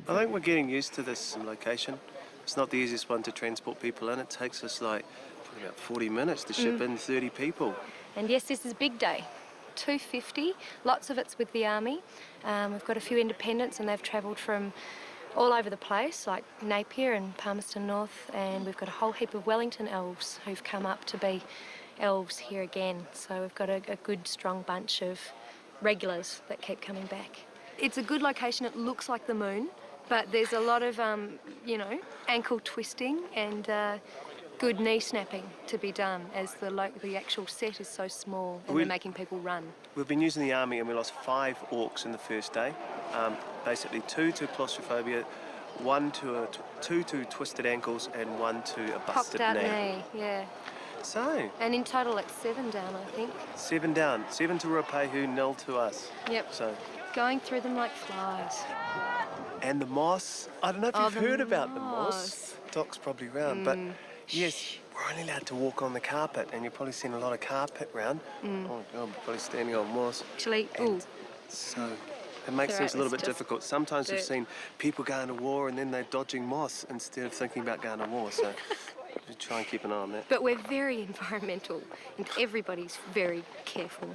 I think we're getting used to this location. It's not the easiest one to transport people in. It takes us like probably about 40 minutes to ship in 30 people. And yes, this is a big day. 250, lots of it's with the Army. We've got a few independents and they've travelled from all over the place, like Napier and Palmerston North, and we've got a whole heap of Wellington elves who've come up to be elves here again. So we've got a good, strong bunch of regulars that keep coming back. It's a good location. It looks like the moon, but there's a lot of, you know, ankle twisting and good knee snapping to be done, as the actual set is so small and they're making people run. We've been using the Army and we lost 5 orcs in the first day. Basically 2 to claustrophobia, 2 to twisted ankles, and 1 to a busted Popped out knee. Yeah. So. And in total it's 7 down, I think. 7 down. 7 to Ruapehu, 0 to us. Yep. So. Going through them like flies. And the moss. I don't know if you've heard about the moss. Doc's probably round, but yes, we're only allowed to walk on the carpet, and you've probably seen a lot of carpet round. Oh God, we're probably standing on moss. Actually, so it makes things a little bit difficult. Sometimes we've seen people going to war and then they're dodging moss instead of thinking about going to war. So we try and keep an eye on that. But we're very environmental, and everybody's very careful.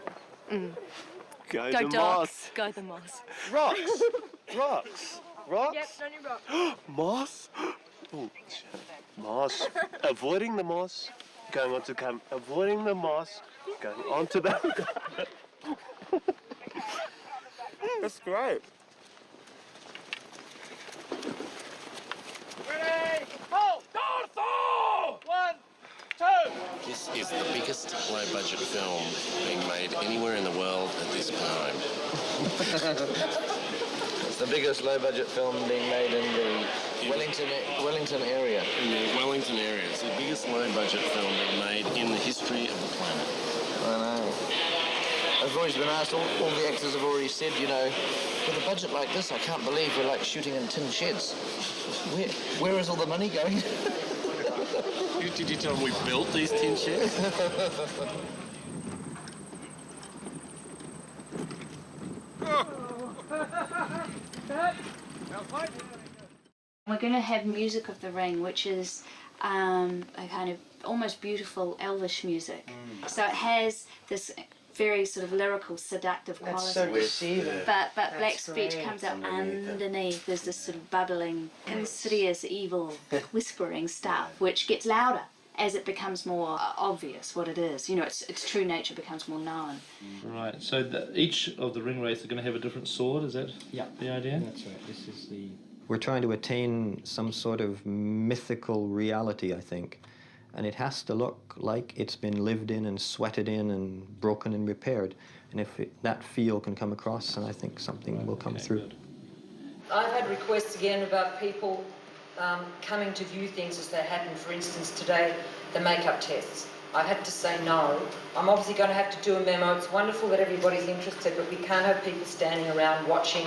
Go the moss. Go the moss. Rocks. Rocks. Rocks. Yep, on your rock. Moss. Oh, shit. Moss. Avoiding the moss. Going on to come. Avoiding the moss. Going on to the. That's great. Ready? Hold! Dorso! 1, 2. This is the biggest low-budget film being made anywhere in the world at this time. It's the biggest low-budget film being made in the Wellington area. In the Wellington area. It's the biggest low-budget film being made in the history of the planet. I know. I've always been asked, all the actors have already said, you know, with a budget like this, I can't believe we're like shooting in tin sheds. Where is all the money going? Did you tell them we built these tin sheds? We're going to have Music of the Ring, which is a kind of almost beautiful elvish music. So it has this very sort of lyrical, seductive quality. That's so deceiving. But Black's speech comes up underneath. There's this sort of bubbling, insidious, evil, whispering stuff, which gets louder as it becomes more obvious what it is. You know, its true nature becomes more known. Right, so each of the ring wraiths are going to have a different sword, is that the idea? That's right. This is the... We're trying to attain some sort of mythical reality, I think. And it has to look like it's been lived in and sweated in and broken and repaired. And if that feel can come across, then I think something will come through. Good. I've had requests again about people coming to view things as they happen. For instance, today, the makeup tests. I had to say no. I'm obviously going to have to do a memo. It's wonderful that everybody's interested, but we can't have people standing around watching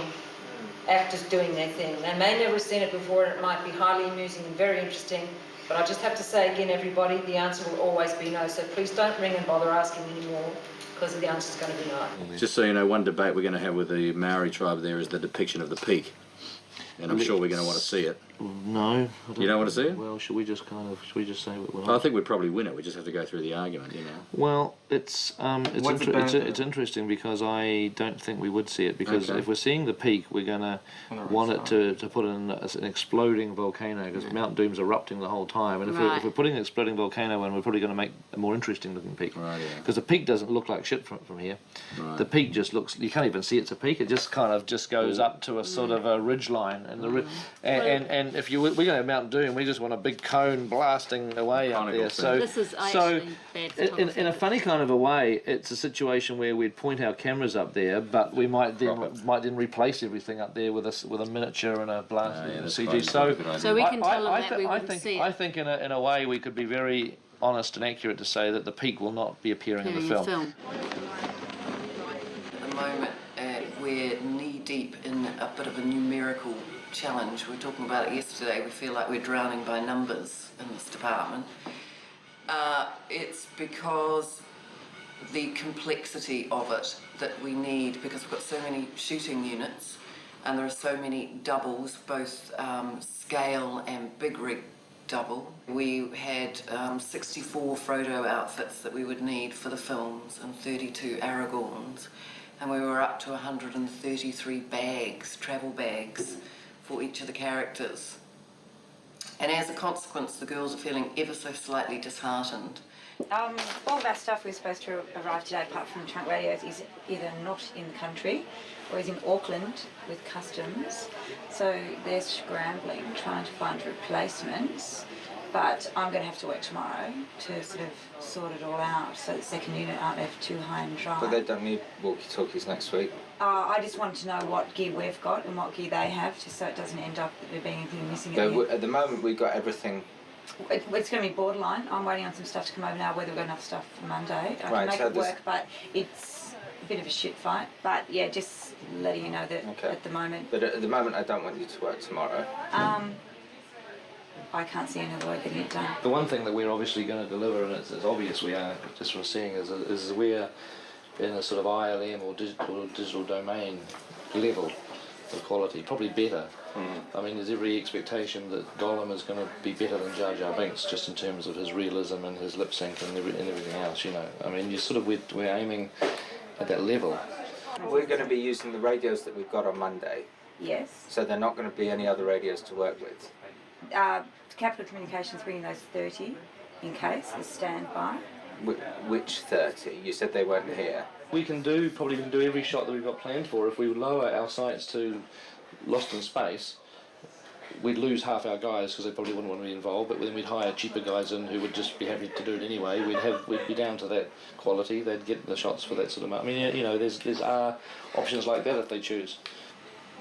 actors doing their thing. They may never have seen it before, and it might be highly amusing and very interesting. But I just have to say again, everybody, the answer will always be no. So please don't ring and bother asking anymore, because the answer's going to be no. Just so you know, one debate we're going to have with the Maori tribe there is the depiction of the peak. And I'm sure we're going to want to see it. No. You don't want to see it? Well, should we just say what we're I think we'd probably win it. We just have to go through the argument, you know. Well, it's interesting because I don't think we would see it, because if we're seeing the peak, we're going to want it to put in as an exploding volcano, because Mount Doom's erupting the whole time, and if we're putting an exploding volcano in, we're probably going to make a more interesting looking peak. Right, yeah. Because the peak doesn't look like shit from here. Right. The peak just looks, you can't even see it's a peak, it just kind of just goes up to a sort of a ridge line, and and if we're going to have Mount Doom, we just want a big cone blasting away up there. So this is actually bad photography. in a funny kind of a way, it's a situation where we'd point our cameras up there, but we might then replace everything up there with a miniature and a blast and CG. So we can tell them that we wouldn't see it. I think in a way we could be very honest and accurate to say that the peak will not be appearing in the film. At the moment, we're knee-deep in a bit of a numerical challenge. We were talking about it yesterday. We feel like we're drowning by numbers in this department. It's because the complexity of it that we need, because we've got so many shooting units, and there are so many doubles, both scale and big rig double. We had 64 Frodo outfits that we would need for the films and 32 Aragorns, and we were up to 133 bags, travel bags, for each of the characters. And as a consequence, the girls are feeling ever so slightly disheartened. All of our stuff was supposed to arrive today, apart from trunk radios, is either not in the country or is in Auckland with customs. So they're scrambling, trying to find replacements. But I'm going to have to work tomorrow to sort of sort it all out so the second unit aren't left too high and dry. But they don't need walkie-talkies next week. I just want to know what gear we've got and what gear they have, just so it doesn't end up there being anything missing. At the moment, we've got everything. It's going to be borderline. I'm waiting on some stuff to come over now, whether we've got enough stuff for Monday. I can make it work, but it's a bit of a shit fight. But yeah, just letting you know that at the moment. But at the moment, I don't want you to work tomorrow. I can't see another way of getting it done. The one thing that we're obviously going to deliver, and it's obvious we are, just from seeing, is we're in a sort of ILM or digital domain level of quality, probably better. I mean, there's every expectation that Gollum is going to be better than Jar Jar Binks, just in terms of his realism and his lip sync and everything else, you know. I mean, we're aiming at that level. We're going to be using the radios that we've got on Monday. Yes. So there are not going to be any other radios to work with. Capital Communications bringing those 30 in case, as standby. Which 30? You said they weren't here. We can probably do every shot that we've got planned for. If we lower our sights to Lost in Space, we'd lose half our guys because they probably wouldn't want to be involved, but then we'd hire cheaper guys in who would just be happy to do it anyway. We'd be down to that quality. They'd get the shots for that sort of amount. I mean, you know, there's options like that if they choose.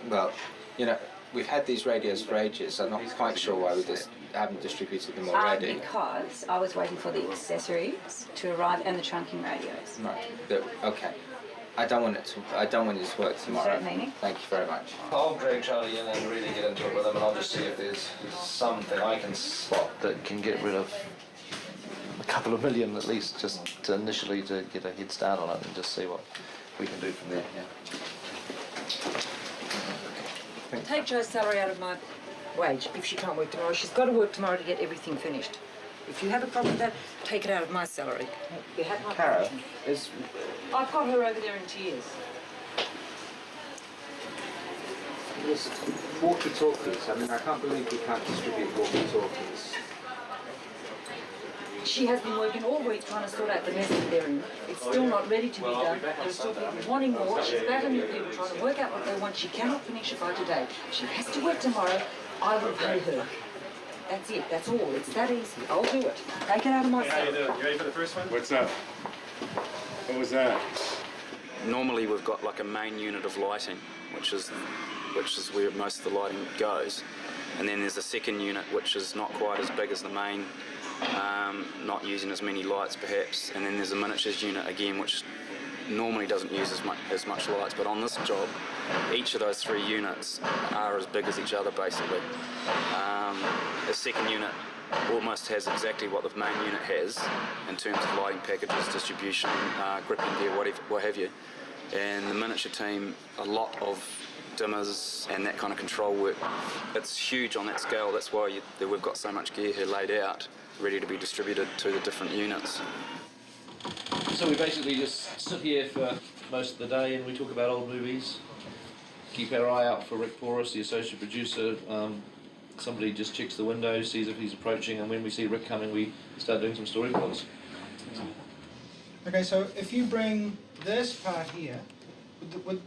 Well, you know, we've had these radios for ages. I'm not quite sure why we just haven't distributed them already. Because I was waiting for the accessories to arrive and the trunking radios. Right. Okay. I don't want you to work tomorrow. Certainly. Thank you very much. I'll drag Charlie in and really get into it with him, and I'll just see if there's something I can spot that can get rid of a couple of million at least, just to initially to get a head start on it and just see what we can do from there. Yeah. Take Jo's salary out of my wage if she can't work tomorrow. She's got to work tomorrow to get everything finished. If you have a problem with that, take it out of my salary. You have my Cara, I've got her over there in tears. There's walkie-talkies. I mean, I can't believe we can't distribute walkie-talkies. She has been working all week trying to sort out the mess that they're in. It's still not ready to be done. There's still people wanting more. She's battling with people trying to work out what they want. She cannot finish it by today. She has to work tomorrow. I will pay her. That's it. That's all. It's that easy. I'll do it. Take it out of my salary. How you doing? You ready for the first one? What's up? What was that? Normally we've got like a main unit of lighting, which is where most of the lighting goes, and then there's a second unit which is not quite as big as the main, not using as many lights perhaps, and then there's a miniatures unit again which normally doesn't use as much lights, but on this job each of those three units are as big as each other basically. The second unit almost has exactly what the main unit has in terms of lighting packages, distribution, gripping gear, what have you. And the miniature team, a lot of dimmers and that kind of control work. It's huge on that scale. That's why we've got so much gear here laid out, ready to be distributed to the different units. So we basically just sit here for most of the day and we talk about old movies, keep our eye out for Rick Porras, the associate producer. Somebody just checks the window, sees if he's approaching, and when we see Rick coming, we start doing some storyboards. Okay, so if you bring this part here,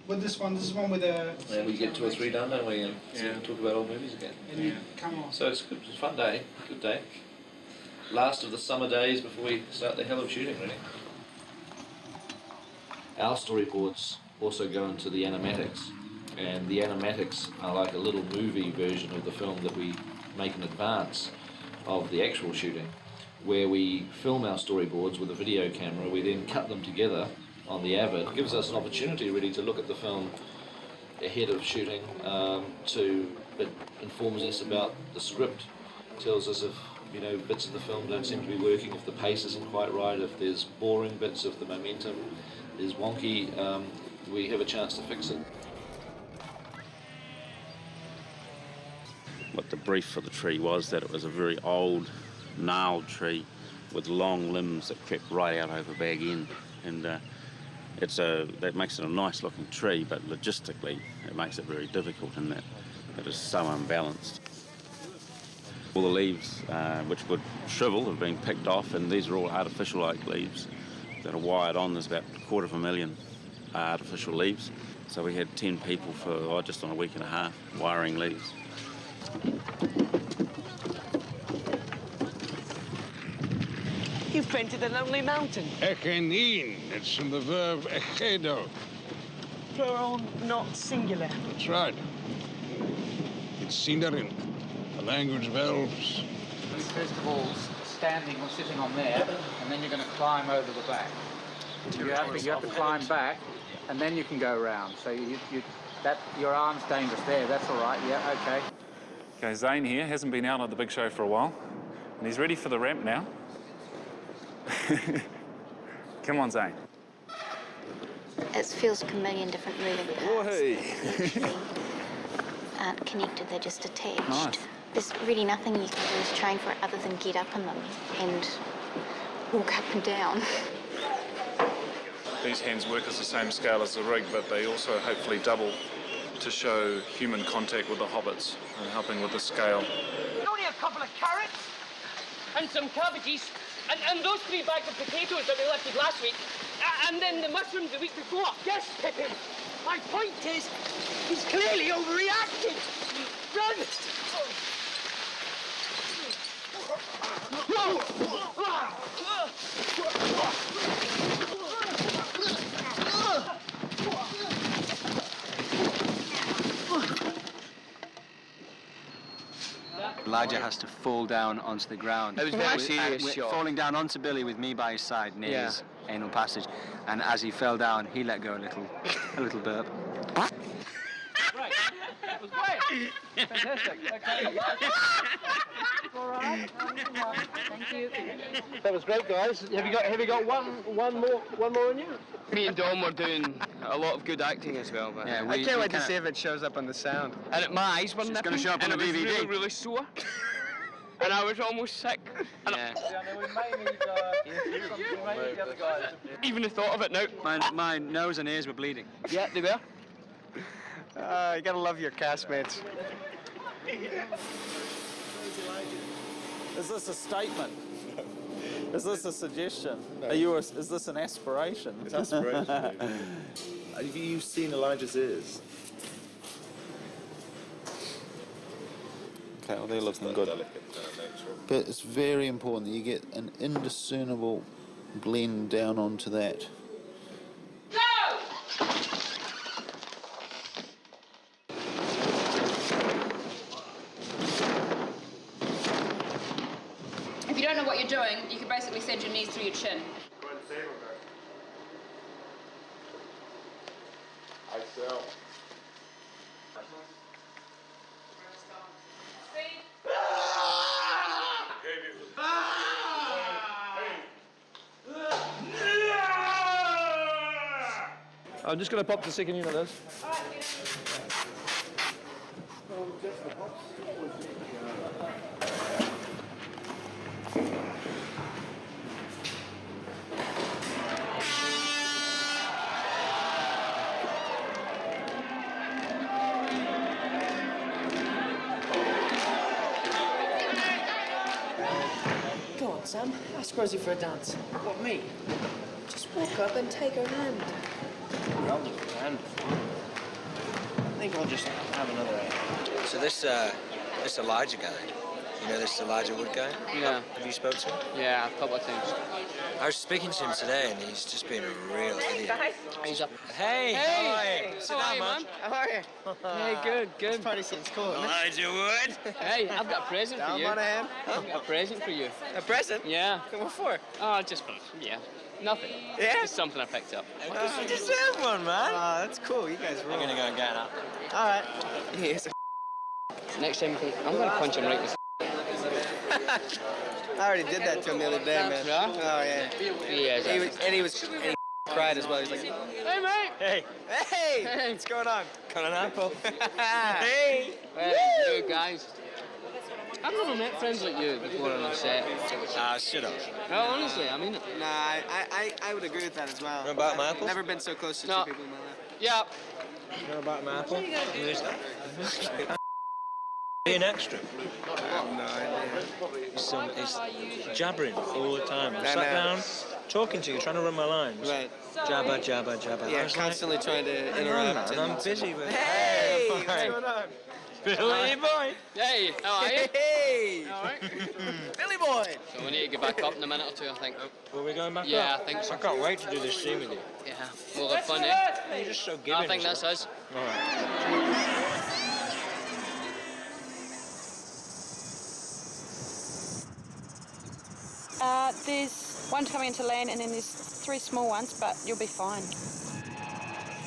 with this is one with a... And we get 2 or 3 done, don't we? And talk about old movies again. And you come on. So it's good, it's a fun day, good day. Last of the summer days before we start the hell of shooting, really. Our storyboards also go into the animatics. And the animatics are like a little movie version of the film that we make in advance of the actual shooting, where we film our storyboards with a video camera, we then cut them together on the Avid. It gives us an opportunity really to look at the film ahead of shooting. It informs us about the script, tells us if bits of the film don't seem to be working, if the pace isn't quite right, if there's boring bits, if the momentum is wonky, we have a chance to fix it. what the brief for the tree was, that it was a very old, gnarled tree with long limbs that crept right out over Bag End. And that makes it a nice looking tree, but logistically it makes it very difficult in that it is so unbalanced. All the leaves which would shrivel have been picked off, and these are all artificial oak leaves that are wired on. There's about 250,000 artificial leaves. So we had 10 people for just on a week and a half wiring leaves. You've painted a lonely mountain. Echenin, it's from the verb echedo. Plural, not singular. That's right. It's Sindarin, the language of elves. First of all, standing or sitting on there, and then you're going to climb over the back. You have to climb back, and then you can go around. So your arm's dangerous there. That's all right. Yeah, okay. Okay, Zane here hasn't been out at the big show for a while, and he's ready for the ramp now. Come on, Zane. It feels like a million different moving parts. Aren't connected, they're just attached. Nice. There's really nothing you can do as train for it other than get up in them and walk up and down. These hands work as the same scale as the rig, but they also hopefully double to show human contact with the hobbits and helping with the scale. Only a couple of carrots and some cabbages and those 3 bags of potatoes that we lifted last week and then the mushrooms the week before. Yes, Pippin. My point is, he's clearly overreacted. Run! Elijah has to fall down onto the ground. It was very serious shot. Falling down onto Billy with me by his side near his anal passage, and as he fell down, he let go a little burp. Right. That was great. Fantastic. Okay. All right. Thank you. That was great, guys. Have you got one more in you? Me and Dom were doing a lot of good acting as well. But Yeah, I can't wait to see if it shows up on the sound. And my eyes were nipping, gonna show up on and the it was DVD. really, really sore. And I was almost sick. And even the thought of it now. My nose and ears were bleeding. Yeah, they were. You gotta love your castmates. Is this a statement? Is this a suggestion? No. Is this an aspiration? It's aspiration. Have you seen Elijah's ears? Okay, well they're looking good. But it's very important that you get an indiscernible blend down onto that. If you don't know what you're doing, you can basically send your knees through your chin. Go ahead and save him, I sell. I'm just going to pop the second unit of this. Go on, Sam. Ask Rosie for a dance. What, me? Just walk up and take her hand. I think I'll just have another. So this Elijah guy, you know this Elijah Wood guy? Yeah. Have you spoken to him? Yeah, a couple of times. I was speaking to him today, and he's just been a real idiot. He's up. Hey, Hey! how are you? Sit How are down, you, man. man? How are you? Hey, good, good. This party seems cool. Elijah Wood. Hey, I've got a present for Down, you. Monahan. I've got a present for you. A present? Yeah. What for? Oh, yeah. Nothing. Yeah? Just something I picked up. You deserve one, man. Oh, that's cool. You guys rule. I'm gonna go and get it. All right. He's a Next time, I'm gonna punch him right in the I already did that to him the other day, man. Yeah? Oh, yeah. He cried as well. He's like, Hey, mate! hey, hey, what's going on? Colin Apple. Hey! Hey, you guys. I've never met friends like you before on a set. Shut up. No, honestly, I mean it. Nah, I would agree with that as well. Know about my apples? Never been so close to No. two people in my life. Yeah. Know about my apple? Who is that? Be an extra. I have no idea. He's jabbering all the time. I I sat know. down, talking to you, trying to run my lines. Right. Jabba, jabba, jabba. Yeah, I was constantly trying to hang on, interrupt. man, I'm busy with... Hey! What's Hey! going on? Billy boy! Hey, how are you? Hey! All right. Billy boy! So we need to get back up in a minute or two, I think. Were we going back Yeah, up? I think so. I can't wait to do this scene with you. Yeah, we'll have fun, eh? You're just so giving. I think as that's well. us. All right. There's one coming into land and then there's 3 small ones, but you'll be fine.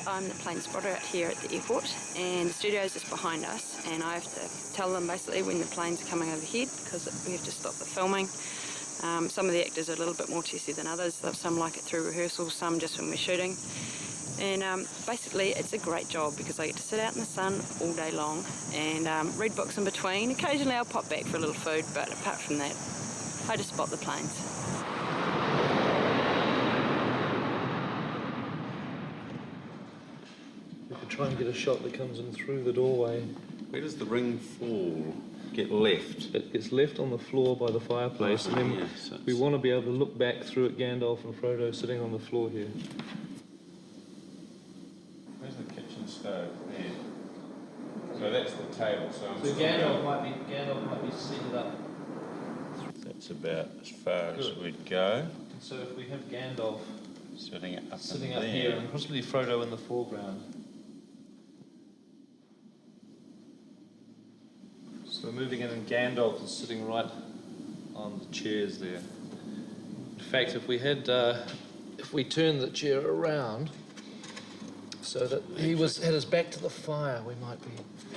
I'm the plane spotter out here at the airport and the studio is just behind us, and I have to tell them basically when the planes are coming overhead because we have to stop the filming. Some of the actors are a little bit more testy than others. Some like it through rehearsals, some just when we're shooting. And basically it's a great job because I get to sit out in the sun all day long and read books in between. Occasionally I'll pop back for a little food, but apart from that, I just spot the planes. We could try and get a shot that comes in through the doorway. Where does the ring fall? Get left? It gets left on the floor by the fireplace, and then yes, we want to be able to look back through at Gandalf and Frodo sitting on the floor here. Where's the kitchen stove? There. So that's the table. So Gandalf might be seated up. That's about as far as we'd go. So if we have Gandalf sitting up there, here, and possibly Frodo in the foreground. So we're moving in and Gandalf is sitting right on the chairs there. In fact, if we turn the chair around so that he had his back to the fire, we might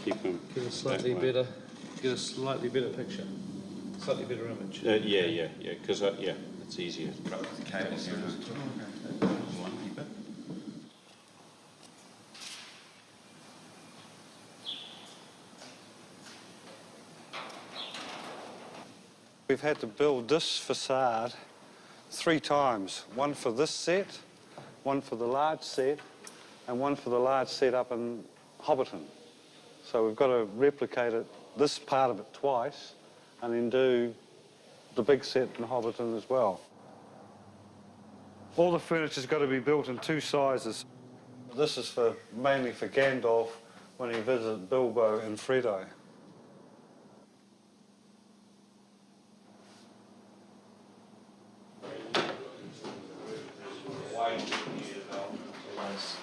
get a slightly better picture, slightly better image. Yeah, because it's easier. The cable here. We've had to build this facade 3 times. One for this set, one for the large set, and one for the large set up in Hobbiton. So we've got to replicate this part of it twice, and then do the big set in Hobbiton as well. All the furniture's got to be built in 2 sizes. This is mainly for Gandalf when he visits Bilbo and Frodo.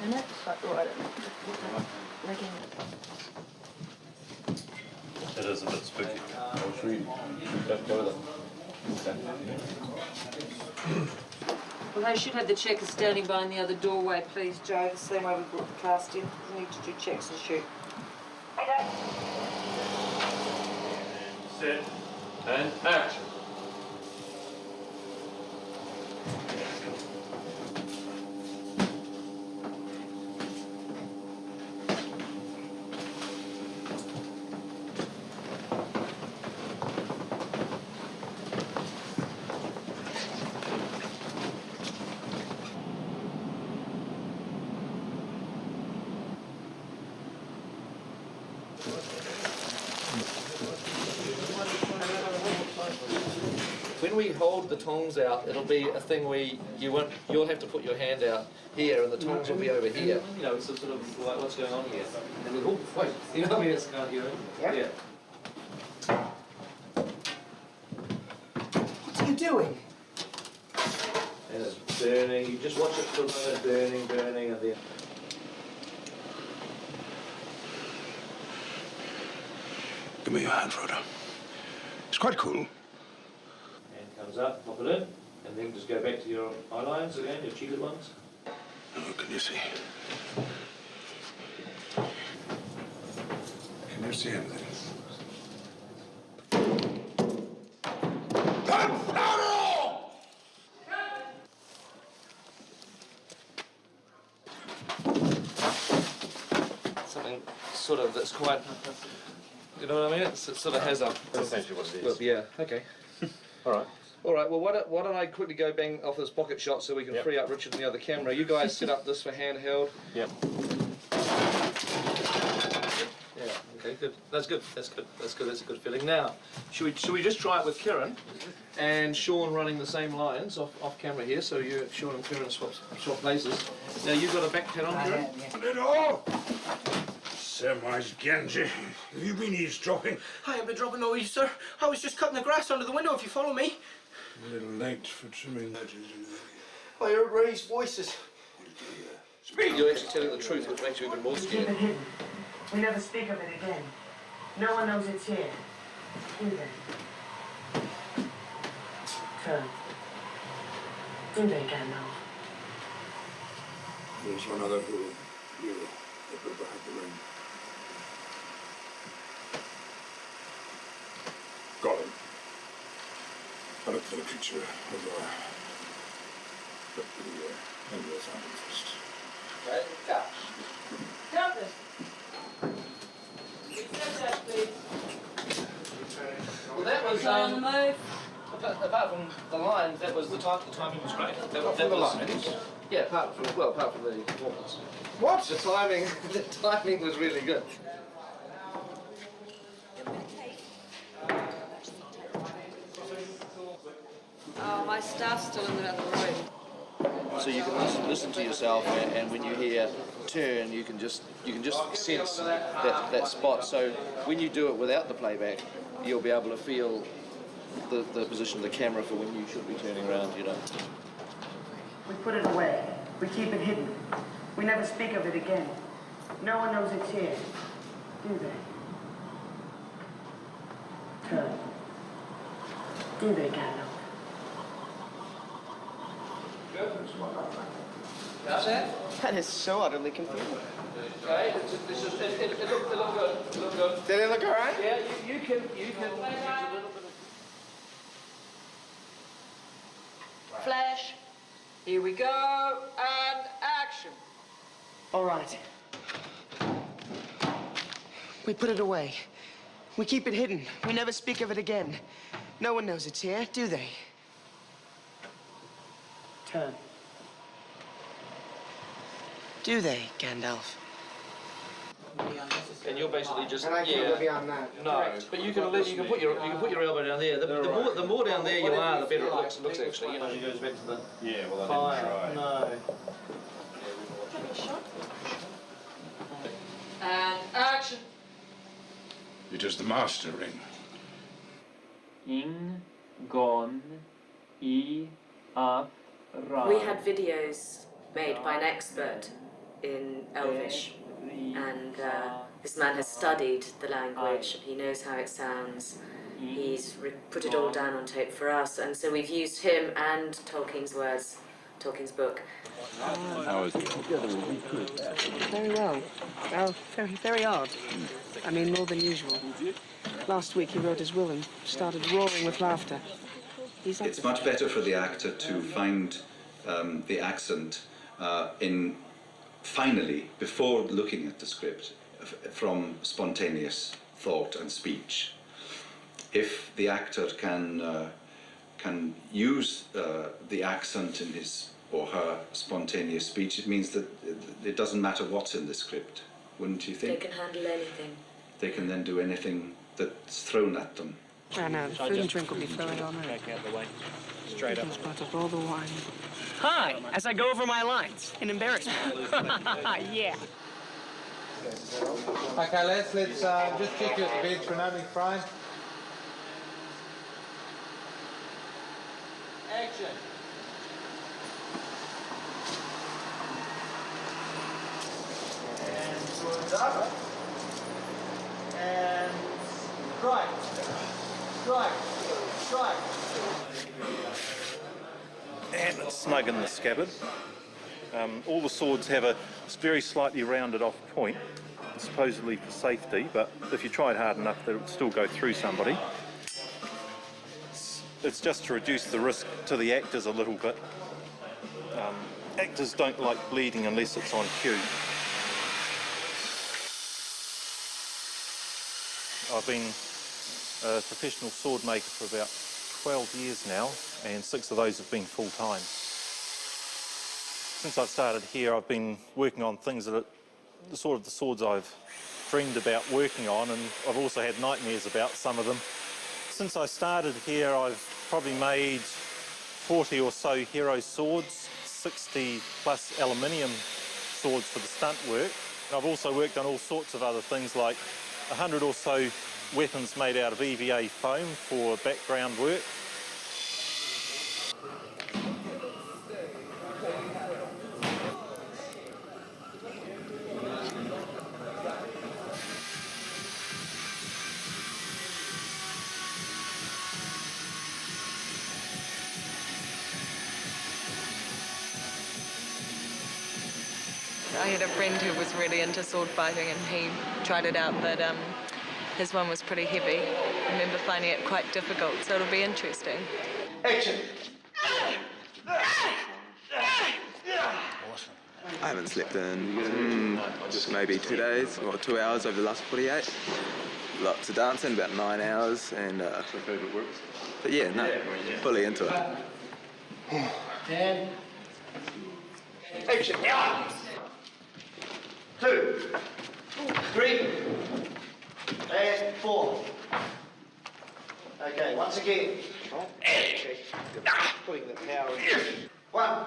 And that's right It is a bit spooky. Well, they should have the checkers standing behind the other doorway, please, Joe. The same way we brought the cast in. We need to do checks and shoot. Set and action. When we hold the tongs out, it'll be a thing where you'll have to put your hand out here, and the tongs will be over here. You know, it's sort of like what's going on here. And we wait, you know what I mean? It's kind of, yeah. What are you doing? And it's burning. You just watch it for a moment, burning, and then. Give me your hand, Frodo. It's quite cool. Hand comes up, pop it in, and then just go back to your eye lines again, your cheated ones. Oh, can you see? Can you see anything? Something sort of that's quite You know what I mean? It sort of has a... That's essentially what it is. Well, yeah, okay. All right. All right, well, why don't I quickly go bang off this pocket shot so we can free up Richard and the other camera. You guys set up this for handheld. Yep. Yeah, okay, good. That's good. That's good. That's good. That's a good feeling. Now, should we just try it with Kieran and Sean running the same lines off camera here? So Sean and Kieran swap places. Now you've got a backpack on, Kieran? Little! Samwise Gamgee, have you been eavesdropping? I haven't been dropping no eaves, sir. I was just cutting the grass under the window, if you follow me. A little late for trimming that, isn't it? I heard raised voices. Speak! You're actually telling the truth, which makes you even more Keep scared. it hidden. We never speak of it again. No one knows it's here. Do they? Turn. Do they, Gandalf? There's one other who you put behind the ring. Gollum. I looked for the creature of the fountain first. Right, stop. Stop this. Step that, please. Well, that was, on the move. apart from the lines, that was the timing was great. Apart from the lines? Yeah, apart from the performance. What? The timing was really good. Oh, my staff's still in the other room. So you can listen to yourself, and when you hear turn, you can just sense that spot. So when you do it without the playback, you'll be able to feel the position of the camera for when you should be turning around. You know. We put it away. We keep it hidden. We never speak of it again. No one knows it's here. Do they? Turn. Do they, Gandalf? That's it? That is so utterly confusing. Okay, it looked good. It looked good. Did it look all right? Yeah, you can use a little bit of... Flash. Here we go, and action. All right. We put it away. We keep it hidden. We never speak of it again. No one knows it's here, do they? Turn. Do they, Gandalf? And you're basically just And I can't go beyond that. No, Correct. but you can put your elbow down there. The more down there you are, the better it looks actually. You know, it goes back to the Yeah, well, I fire. didn't try. No. And action. It is the master ring. In, gon, I, up, ra. We had videos made by an expert in Elvish, and this man has studied the language, he knows how it sounds, he's put it all down on tape for us, and so we've used him and Tolkien's words, Tolkien's book. How is it? Very well. Well, very odd. I mean, more than usual. Last week he wrote his will and started roaring with laughter. It's much better for the actor to find the accent finally, before looking at the script, from spontaneous thought and speech. If the actor can use the accent in his or her spontaneous speech, it means that it doesn't matter what's in the script, wouldn't you think? They can handle anything. They can then do anything that's thrown at them. And food and drink will be flowing all night. Back out the way. Straight up. Spot up all the wine. Hi, as I go over my lines in embarrassment. Yeah. Okay, let's just check you at the bench for an opening frame. Action. And towards up. And strike. Strike. Strike. And it's snug in the scabbard. All the swords have a very slightly rounded off point, supposedly for safety, but if you tried hard enough, they would still go through somebody. It's just to reduce the risk to the actors a little bit. Actors don't like bleeding unless it's on cue. I've been a professional sword maker for about 12 years now, and 6 of those have been full-time. Since I've started here, I've been working on things that are the swords I've dreamed about working on, and I've also had nightmares about some of them. Since I started here, I've probably made 40 or so hero swords, 60 plus aluminium swords for the stunt work. And I've also worked on all sorts of other things, like 100 or so weapons made out of EVA foam for background work. I had a friend who was really into sword fighting, and he tried it out, but his one was pretty heavy. I remember finding it quite difficult, so it'll be interesting. Action! I haven't slept in just maybe 2 days or 2 hours over the last 48. Lots of dancing, about 9 hours, and but yeah, no, fully into it. And action! 2, 3, and 4. Okay, once again. Putting the power in. 1,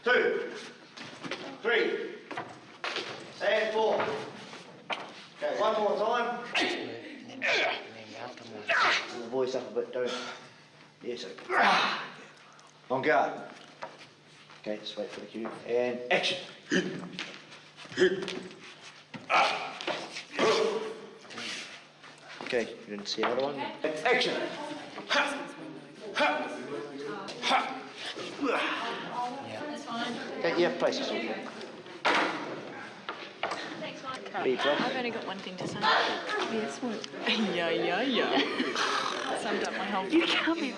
2, 3, and 4. Okay, one more time. Pull the voice up a bit, don't. Yes, okay. On guard. Okay, just wait for the cue. And action. Okay, you didn't see another one. Action! Okay, yeah, place yourself. I've only got one thing to say. Yes, what? Yeah. Summed up my whole... You can't be...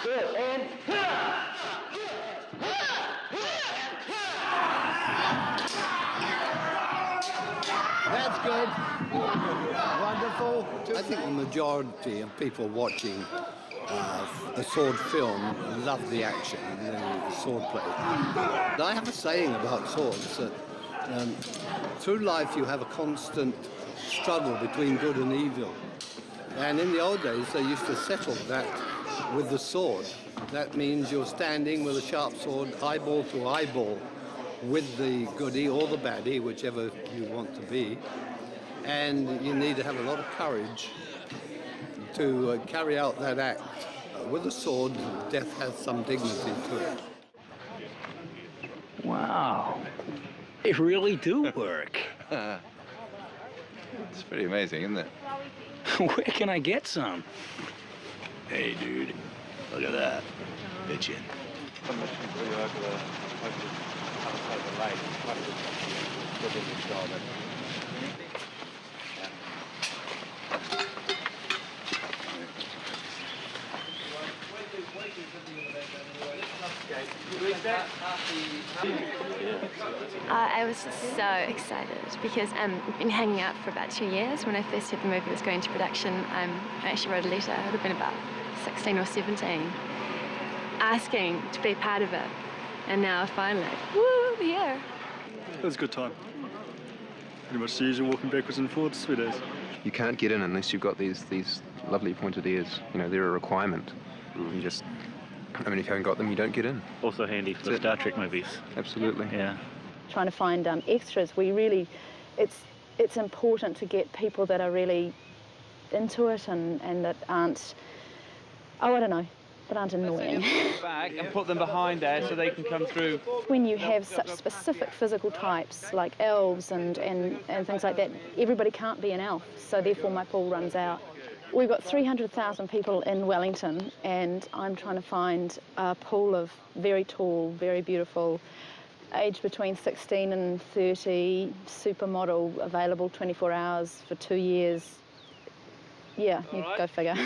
Good, and... That's good. Wonderful. I think the majority of people watching a sword film love the action, the sword play. I have a saying about swords that through life you have a constant struggle between good and evil. And in the old days they used to settle that with the sword. That means you're standing with a sharp sword, eyeball to eyeball, with the goodie or the baddie, whichever you want to be. And you need to have a lot of courage to carry out that act. With a sword, death has some dignity to it. Wow, they really do work. It's pretty amazing, isn't it? Where can I get some? Hey, dude, look at that. Bitchin'. I was so excited because I've been hanging out for about 2 years. When I first heard the movie was going to production, I actually wrote a letter. I would have been about 16 or 17, asking to be part of it. And now finally, woo, here. It was a good time. Pretty much the usual walking backwards and forwards, 3 days. You can't get in unless you've got these lovely pointed ears. You know, they're a requirement. You just, I mean, if you haven't got them, you don't get in. Also handy for the Star Trek movies. Absolutely. Yeah. Trying to find extras, it's important to get people that are really into it and that aren't, I don't know, that aren't annoying. Back and put them behind there so they can come through. When you have such specific physical types like elves and things like that, everybody can't be an elf, so therefore my pool runs out. We've got 300,000 people in Wellington, and I'm trying to find a pool of very tall, very beautiful, aged between 16 and 30, supermodel, available 24 hours for 2 years. Yeah, you go figure.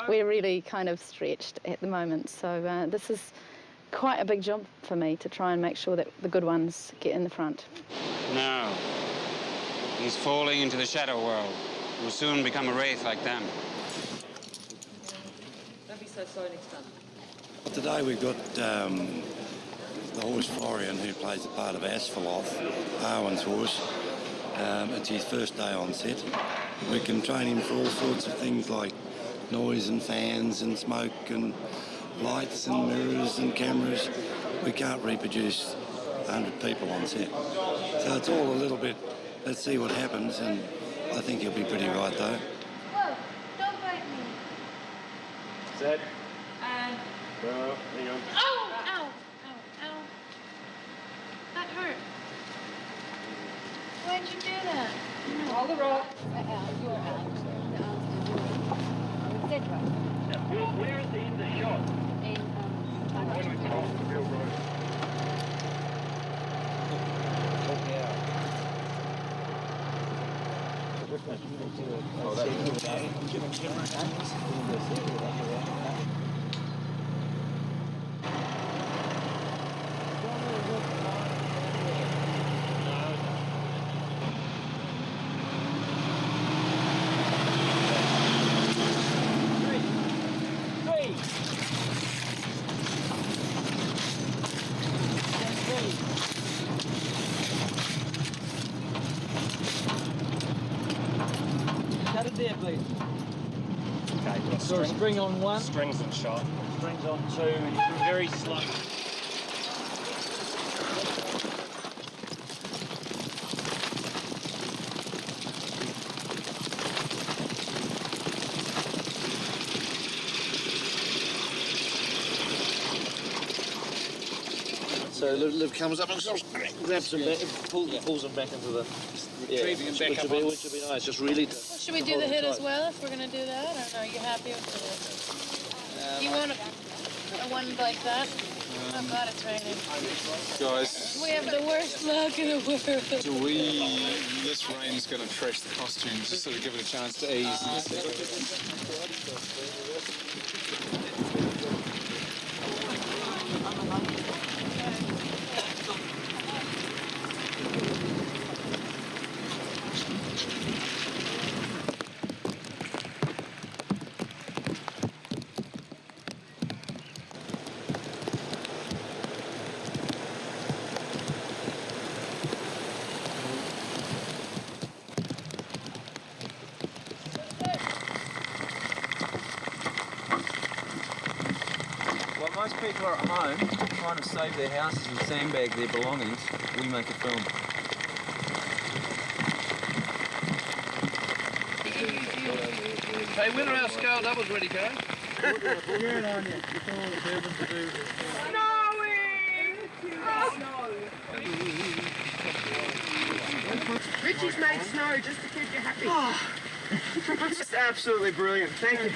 We're really kind of stretched at the moment, so this is quite a big job for me to try and make sure that the good ones get in the front. Now, He's falling into the shadow world. He will soon become a wraith like them. Don't be so sorry next time. Today we've got the horse Florian, who plays the part of Asphalov, Arwen's horse. It's his first day on set. We can train him for all sorts of things like noise and fans and smoke and lights and mirrors and cameras. We can't reproduce 100 people on set. So it's all a little bit, let's see what happens, and I think he'll be pretty right though. Whoa, don't bite me. Set. And... No, hang on. Ow, ow, ow, ow. That hurt. Why'd you do that? All the rock. You're out. Dead right. Where is the end of the shot? When we come off the real road. Cut it there, please. Okay, So string on one. Strings and shot. Strings on two, and you can very slow. So Liv comes up and grabs them back, pulls them back into the... Retrieving them back up. Which would be nice, just really... Well, should we do the hit as well if we're going to do that? Or no, are you happy with it? You want a one like that? Oh God, it's raining. Guys. We have the worst luck in the world. This rain's going to trash the costumes, just sort of give it a chance to ease. While most people are at home trying to save their houses and sandbag their belongings, we make a film. Hey, when are our scale doubles ready, Gary? Cheering on you. Richie's made snow just to keep you happy. Just absolutely brilliant. Thank you.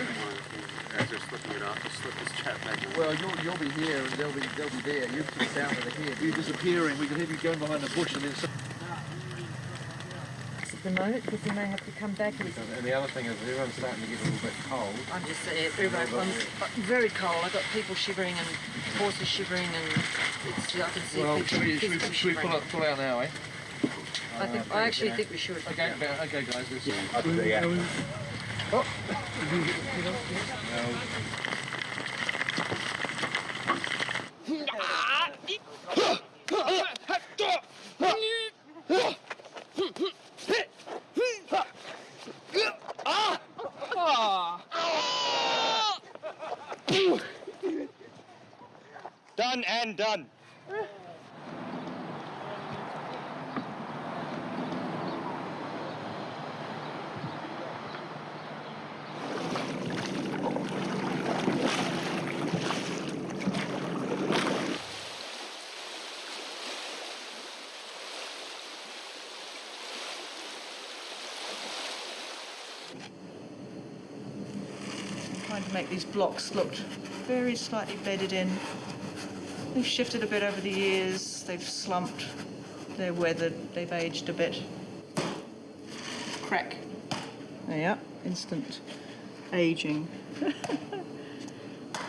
As they're slipping it up, slip this chap back. Well, you'll be here and they'll be there. You keep down with the head. You're disappearing, we can have you going behind the bush and then... At the moment, because we may have to come back. And the other thing is everyone's starting to get a little bit cold. I'm just saying, I'm very cold. I've got people shivering and horses shivering, and it's, I can see Well, people should we pull out now, eh? I actually think we should. Okay, guys. Oh. Done and done. Trying to make these blocks look very slightly bedded in. They've shifted a bit over the years, they've slumped, they're weathered, they've aged a bit. Crack. Yeah, instant aging.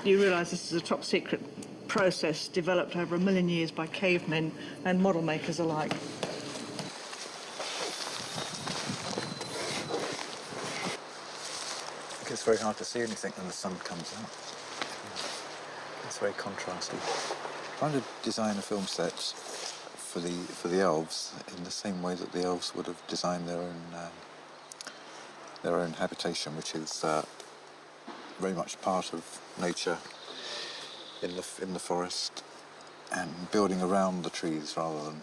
You realise this is a top secret process developed over 1 million years by cavemen and model makers alike. it's very hard to see anything when the sun comes out. It's very contrasty. Trying to design a film set for the elves in the same way that the elves would have designed their own habitation, which is very much part of nature in the forest, and building around the trees rather than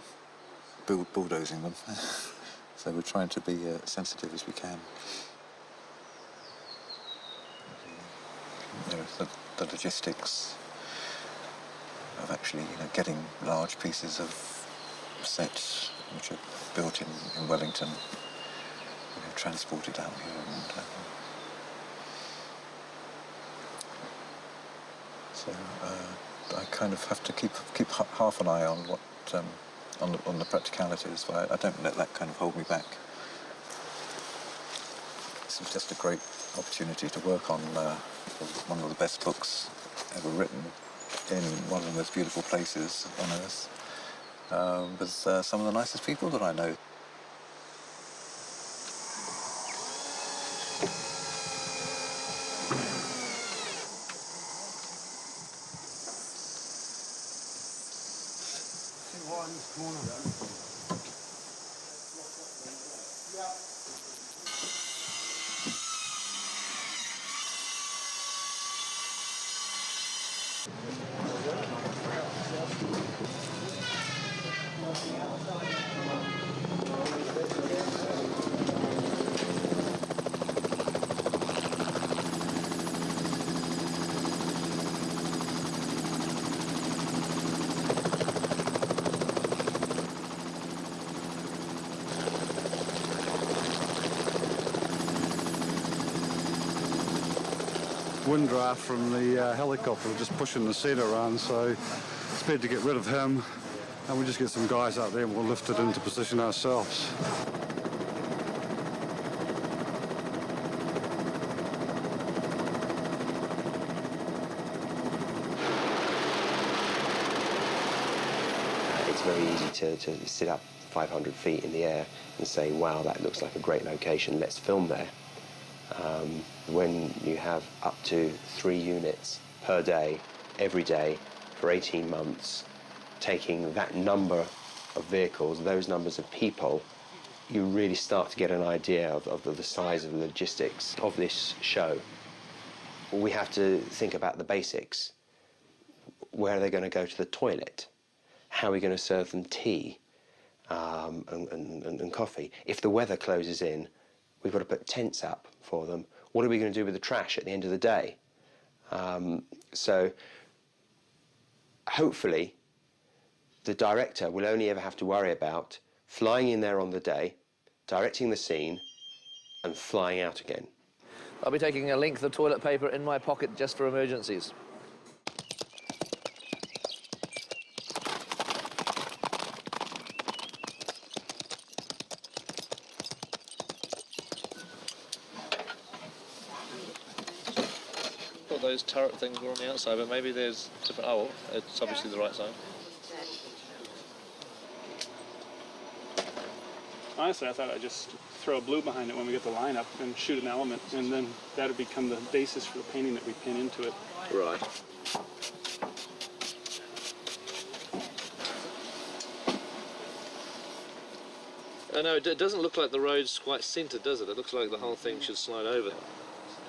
bulldozing them. So we're trying to be sensitive as we can. The logistics of actually getting large pieces of sets which are built in Wellington, transported out here, and so I kind of have to keep half an eye on what on the practicalities, but I don't let that kind of hold me back. This was just a great opportunity to work on one of the best books ever written in one of the most beautiful places on earth, with some of the nicest people that I know. Wind draft from the helicopter just pushing the set around, so it's better to get rid of him and we'll just get some guys out there and we'll lift it into position ourselves. It's very easy to sit up 500 feet in the air and say, wow, that looks like a great location, let's film there. When you have up to 3 units per day, every day, for 18 months, taking that number of vehicles, those numbers of people, you really start to get an idea of the size of the logistics of this show. We have to think about the basics. Where are they going to go to the toilet? How are we going to serve them tea and coffee? If the weather closes in, we've got to put tents up for them. What are we going to do with the trash at the end of the day? So hopefully the director will only ever have to worry about flying in there on the day, directing the scene, and flying out again. I'll be taking a length of toilet paper in my pocket just for emergencies. Those turret things were on the outside, but maybe there's different. Oh, well, it's obviously the right side. Honestly, I thought I'd just throw a blue behind it when we get the line up and shoot an element, and then that would become the basis for the painting that we pin into it. Right. No, it doesn't look like the road's quite centred, does it? It looks like the whole thing should slide over.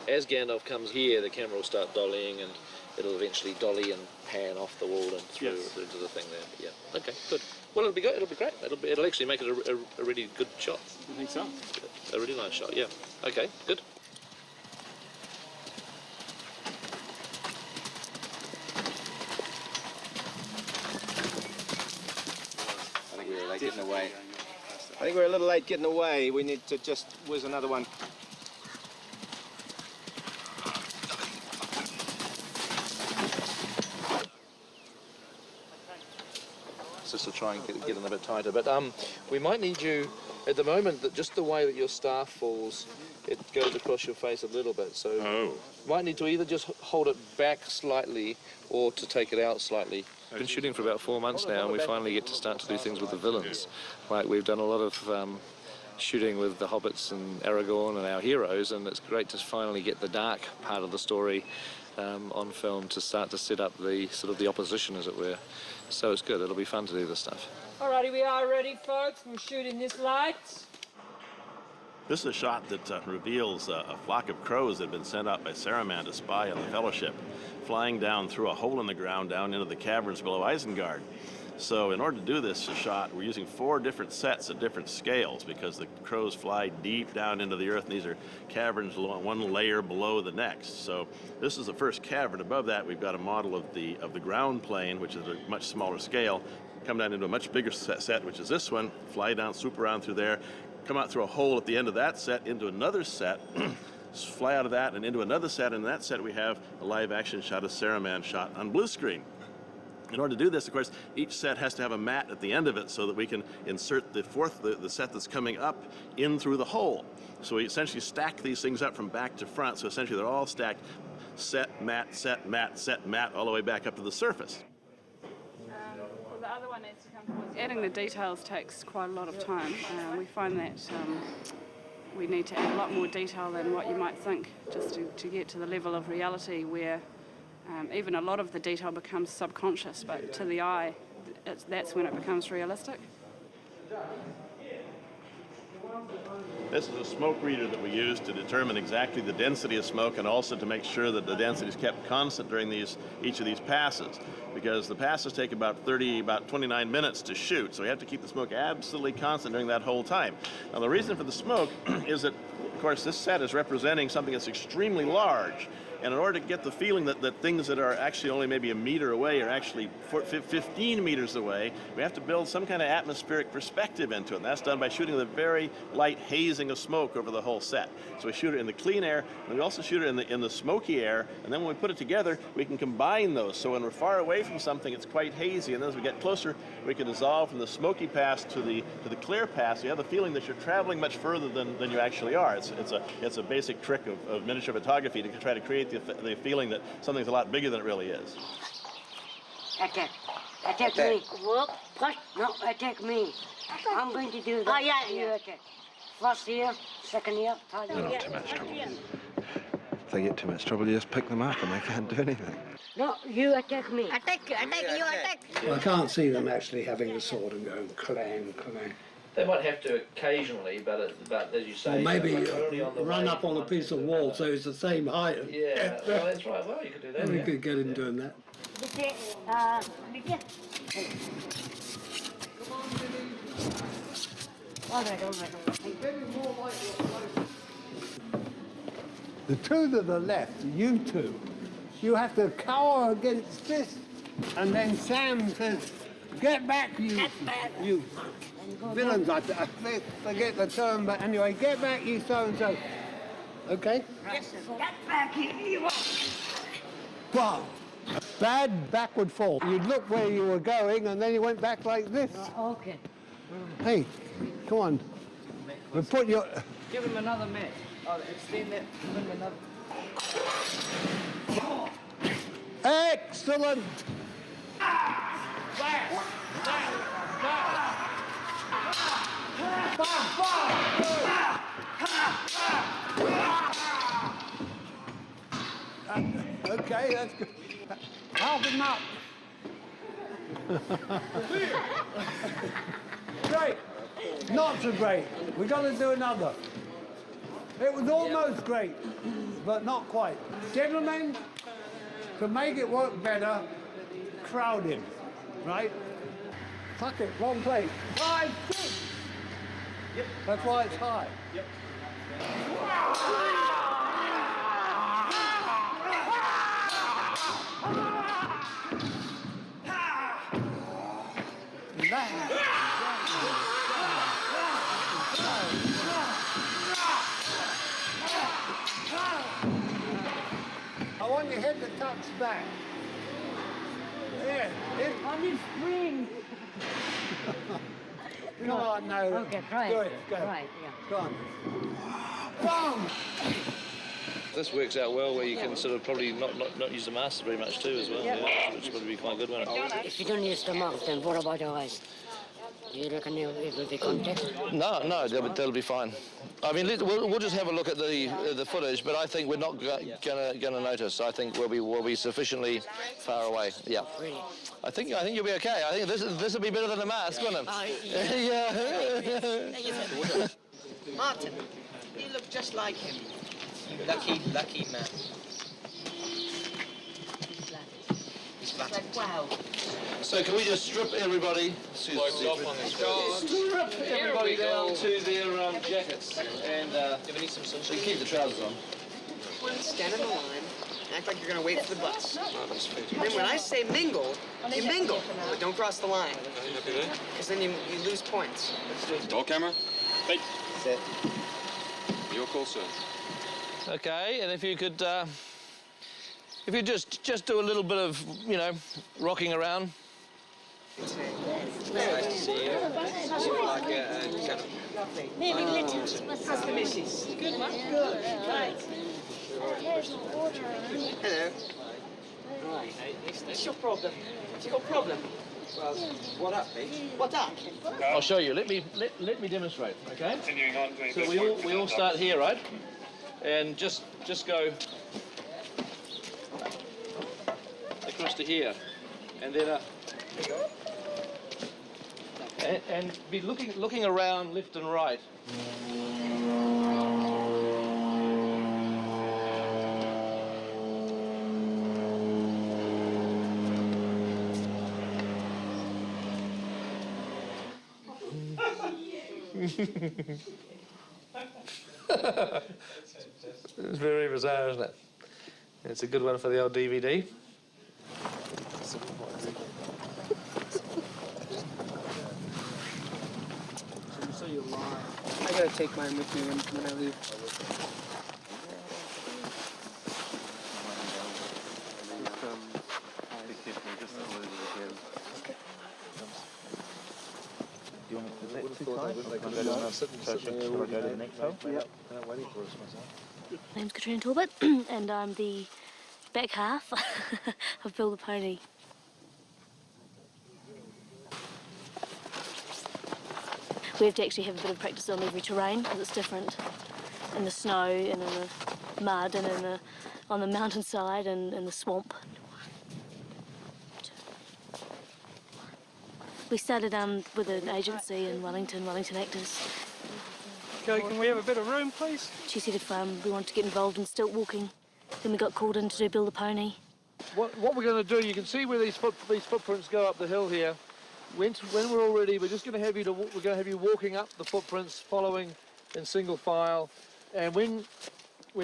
As Gandalf comes here, the camera will start dollying, and it'll eventually dolly and pan off the wall and through into the thing there. But yeah, okay, good. Well, it'll be good. It'll be great. It'll actually make it a really good shot. I think so. A really nice shot. Yeah. Okay, good. I think we were late getting away. I think we're a little late getting away. We need to just whiz another one. Just to try and get in a bit tighter, but we might need you at the moment. That just the way that your staff falls, it goes across your face a little bit. So might need to either just hold it back slightly or to take it out slightly. We've been shooting for about 4 months now, and we finally get to start to do things with the villains. Like we've done a lot of shooting with the hobbits and Aragorn and our heroes, and it's great to finally get the dark part of the story on film to start to set up the sort of the opposition, as it were. So it's good. It'll be fun to do this stuff. Alrighty, we are ready, folks. We're shooting this light. This is a shot that reveals a flock of crows that had been sent out by Saruman to spy on the Fellowship, flying down through a hole in the ground down into the caverns below Isengard. So in order to do this shot, we're using 4 different sets at different scales because the crows fly deep down into the earth, and these are caverns one layer below the next. So this is the first cavern. Above that, we've got a model of the ground plane, which is a much smaller scale, come down into a much bigger set, which is this one, fly down, swoop around through there, come out through a hole at the end of that set into another set, fly out of that and into another set, and in that set we have a live action shot of Saruman shot on blue screen. In order to do this, of course, each set has to have a mat at the end of it so that we can insert the set that's coming up in through the hole. So we essentially stack these things up from back to front, so essentially they're all stacked set, mat, set, mat, set, mat, all the way back up to the surface. Well, the other one needs to come forward. Adding the details takes quite a lot of time. We find that we need to add a lot more detail than what you might think just to get to the level of reality where even a lot of the detail becomes subconscious, but to the eye, that's when it becomes realistic. This is a smoke reader that we use to determine exactly the density of smoke and also to make sure that the density is kept constant during each of these passes, because the passes take about 29 minutes to shoot, so we have to keep the smoke absolutely constant during that whole time. Now the reason for the smoke is that, of course, this set is representing something that's extremely large. And in order to get the feeling that things that are actually only maybe a meter away are actually 15 meters away, we have to build some kind of atmospheric perspective into it. And that's done by shooting the very light hazing of smoke over the whole set. So we shoot it in the clean air, and we also shoot it in the smoky air. And then when we put it together, we can combine those. So when we're far away from something, it's quite hazy. And then as we get closer, we can dissolve from the smoky pass to the clear pass. You have the feeling that you're traveling much further than you actually are. It's a basic trick of miniature photography to try to create the feeling that something's a lot bigger than it really is. Attack. Attack me. What? No, attack me. I'm going to do that. Oh, yeah, you attack. First here, second here, third here. They're not too much trouble. If they get too much trouble, you just pick them up and they can't do anything. No, you attack me. Attack, you attack. I can't see them actually having a sword and going clang, clang. They might have to occasionally, but as you say, Or maybe on run up on a piece of wall so it's the same height. Yeah, well, that's right. Well, you could do that. We could get him doing that. All right. The two to the left, you two, you have to cower against this, and then Sam says, "Get back, you villains." I forget the term, but anyway, get back, you so-and-so. Okay? Yes, sir. Get back, you. Wow. Bad backward fall. You'd look where you were going, and then you went back like this. Okay. Hey, come on. We put your... Give him another match. Oh, extend that. Give him another. Excellent! Okay, that's good. Help him up. Great. Not so great. We've got to do another. It was almost great, but not quite. Gentlemen, to make it work better, crowd him, right? Fuck it, wrong place. 5, 6. Yep. That's why it's high. Yep. I want your head to touch back. Yeah. On his spring. Come on now. Okay, try it. Do it. Go. Right, yeah. Go on. Boom! This works out well where you can sort of probably not use the master very much too as well. Yeah. Which would be quite good one. If you don't use the mouth, then what about your eyes? You reckon it will be contact? No, they'll be fine. I mean, we'll just have a look at the footage, but I think we're not gonna notice. I think we'll be sufficiently far away. Yeah. Really? I think you'll be okay. I think this will be better than a mask, won't it? Yeah. Martin, you look just like him. Lucky man. Like, wow. So can we just strip everybody? Strip everybody down to their jackets and so keep the trousers on. Stand in the line, act like you're going to wait for the bus. And then when I say mingle, you mingle. But don't cross the line. Because then you lose points. Roll camera. Hey. Set. Your call, sir. Okay, and if you could, if you just do a little bit of, rocking around. Nice to see you. You like kind of... Maybe how's the missus? Good, man. Good. Right. Hello. Right. What's your problem? What's your problem? Well, what up, Pete? What up? I'll show you. Let me demonstrate. Okay. Continuing on. So we all start here, right? And just go across to here, and then and be looking around left and right. It's very bizarre, isn't it? It's a good one for the old DVD. I gotta take mine with me when I leave. My name's Katrina Talbot, and I'm the back half of Bill the Pony. We have to actually have a bit of practice on every terrain because it's different in the snow and in the mud and on the mountainside and in the swamp. We started with an agency in Wellington Actors. Okay, can we have a bit of room, please? She said if we wanted to get involved in stilt walking, then we got called in to do Bill the Pony. What we're going to do, you can see where these footprints go up the hill here. When we're all ready, we're just going to have you walking up the footprints, following in single file. And when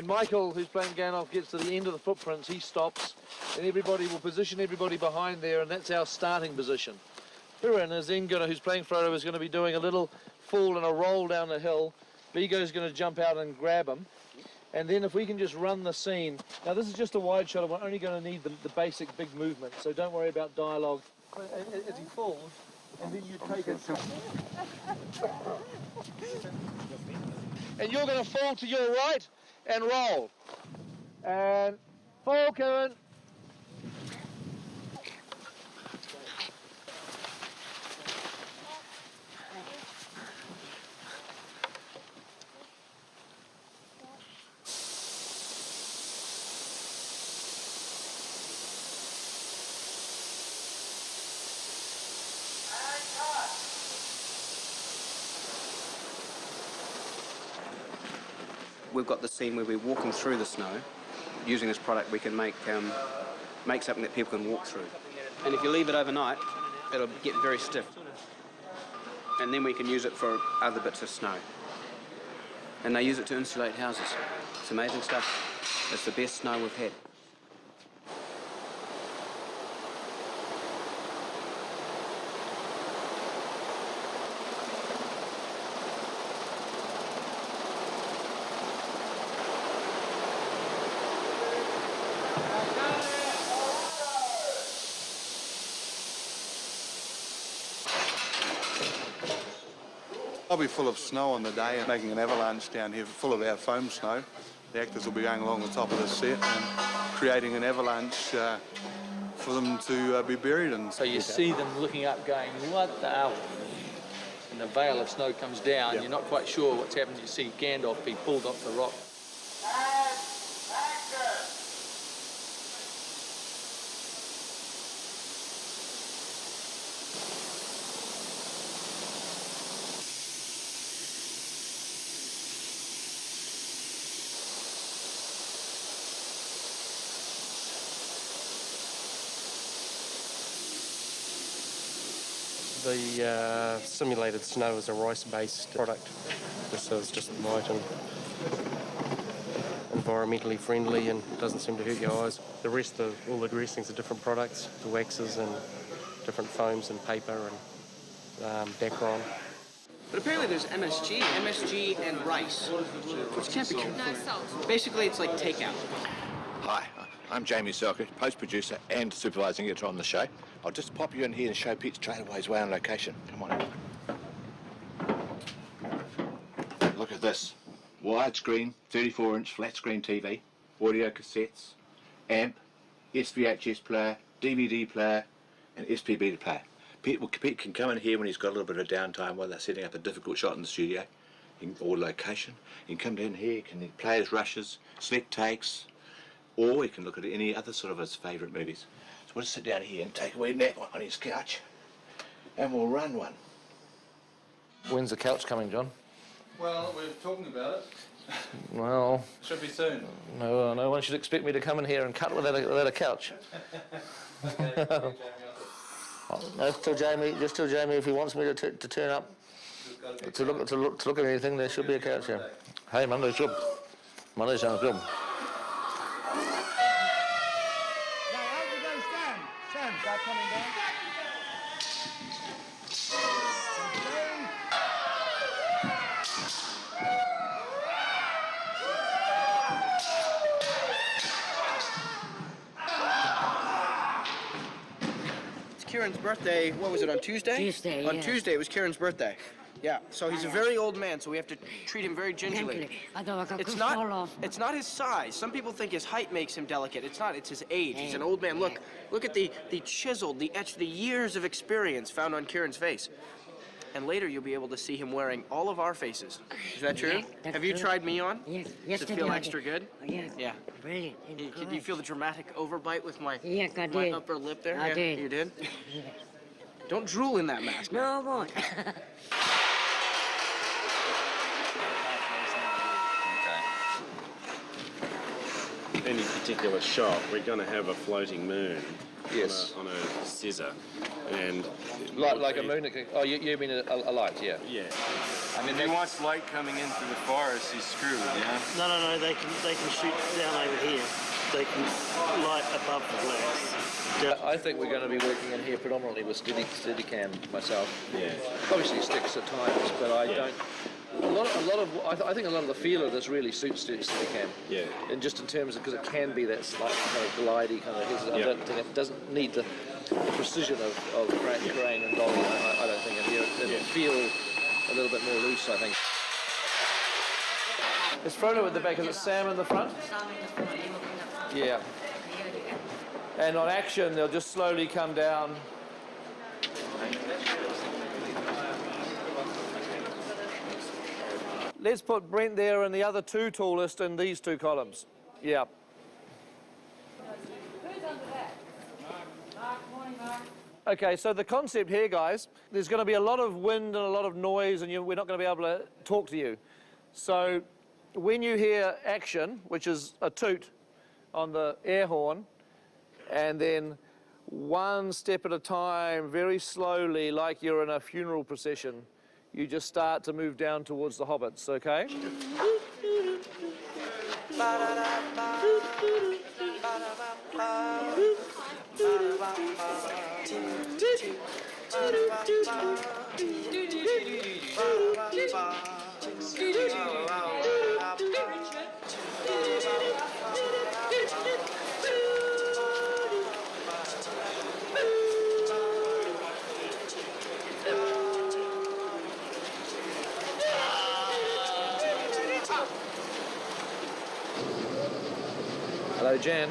Michael, who's playing Gandalf, gets to the end of the footprints, he stops, and everybody will position everybody behind there, and that's our starting position. Huron, who's playing Frodo, is going to be doing a little fall and a roll down the hill. Vigo's going to jump out and grab him. And then if we can just run the scene. Now this is just a wide shot, and we're only going to need the basic big movement, so don't worry about dialogue. As he falls, and then you take it. And you're going to fall to your right and roll. And fall, Karen. We've got the scene where we're walking through the snow. Using this product, we can make something that people can walk through. And if you leave it overnight, it'll get very stiff. And then we can use it for other bits of snow. And they use it to insulate houses. It's amazing stuff. It's the best snow we've had. I'll be full of snow on the day and making an avalanche down here full of our foam snow. The actors will be going along the top of the set and creating an avalanche for them to be buried in. So you see them looking up going, what the hell? and a veil of snow comes down, you're not quite sure what's happened. You see Gandalf be pulled off the rock. The simulated snow is a rice-based product. This is just light and environmentally friendly and doesn't seem to hurt your eyes. The rest of all the dressings are different products, the waxes and different foams and paper and Dacron. But apparently there's MSG and rice, which can't be good. No salt. Basically, it's like takeout. Hi, I'm Jamie Selkirk, post-producer and supervising editor on the show. I'll just pop you in here and show Pete's Trailways way on location. Come on in. Look at this. Widescreen, 34-inch flat-screen TV, audio cassettes, amp, SVHS player, DVD player, and SPB player. Pete can come in here when he's got a little bit of downtime while they're setting up a difficult shot in the studio or location. He can come down here, he can play his rushes, select takes, or he can look at any other sort of his favourite movies. So we'll just sit down here and take a wee nap on his couch, and we'll run one. When's the couch coming, John? Well, we're talking about it. Well... Should be soon. No one should expect me to come in here and cut without a couch. Just tell Jamie if he wants me to turn up to look at anything. There should be a couch here. Hey, Monday's good. Monday sounds good. Sam, start coming down. Kieran's birthday, what was it, on Tuesday? Tuesday, On yes. Tuesday, it was Kieran's birthday. Yeah, so he's a very old man, so we have to treat him very gingerly. It's not his size. Some people think his height makes him delicate. It's not, it's his age. He's an old man. Look at the chiseled, the etched, the years of experience found on Kieran's face. And later you'll be able to see him wearing all of our faces. Is that true? Yeah, have you tried me on? Yes. Does it feel extra good? Yes. Yeah. Brilliant. Did you feel the dramatic overbite with my, yes, I my did. upper lip there? I Yeah, did. You did? Yes. Don't drool in that mask. No, I won't. Any particular shot, we're going to have a floating moon. Yes. On a scissor, and Like a moon. Oh, you mean a light? Yeah. Yeah. I mean, if he wants light coming in through the forest, he's screwed, yeah? No, they can shoot down over here. They can light above the glass. I think we're going to be working in here predominantly with Steadicam myself. Yeah. Obviously sticks at times, but I don't. I think a lot of the feel of this really suits Steadicam. Yeah. And just in terms of, because it can be that slight kind of glidey kind of. I don't think it doesn't need the precision of Crane and Dolly. I don't think it'll feel a little bit more loose, I think. Is Frodo at the back? Is it Sam in the front? Yeah. And on action, they'll just slowly come down. Let's put Brent there and the other two tallest in these two columns. Yeah. Okay, so the concept here, guys, there's going to be a lot of wind and a lot of noise, and we're not going to be able to talk to you. So when you hear action, which is a toot on the air horn, and then one step at a time, very slowly, like you're in a funeral procession, you just start to move down towards the hobbits, okay? Hello, Jan.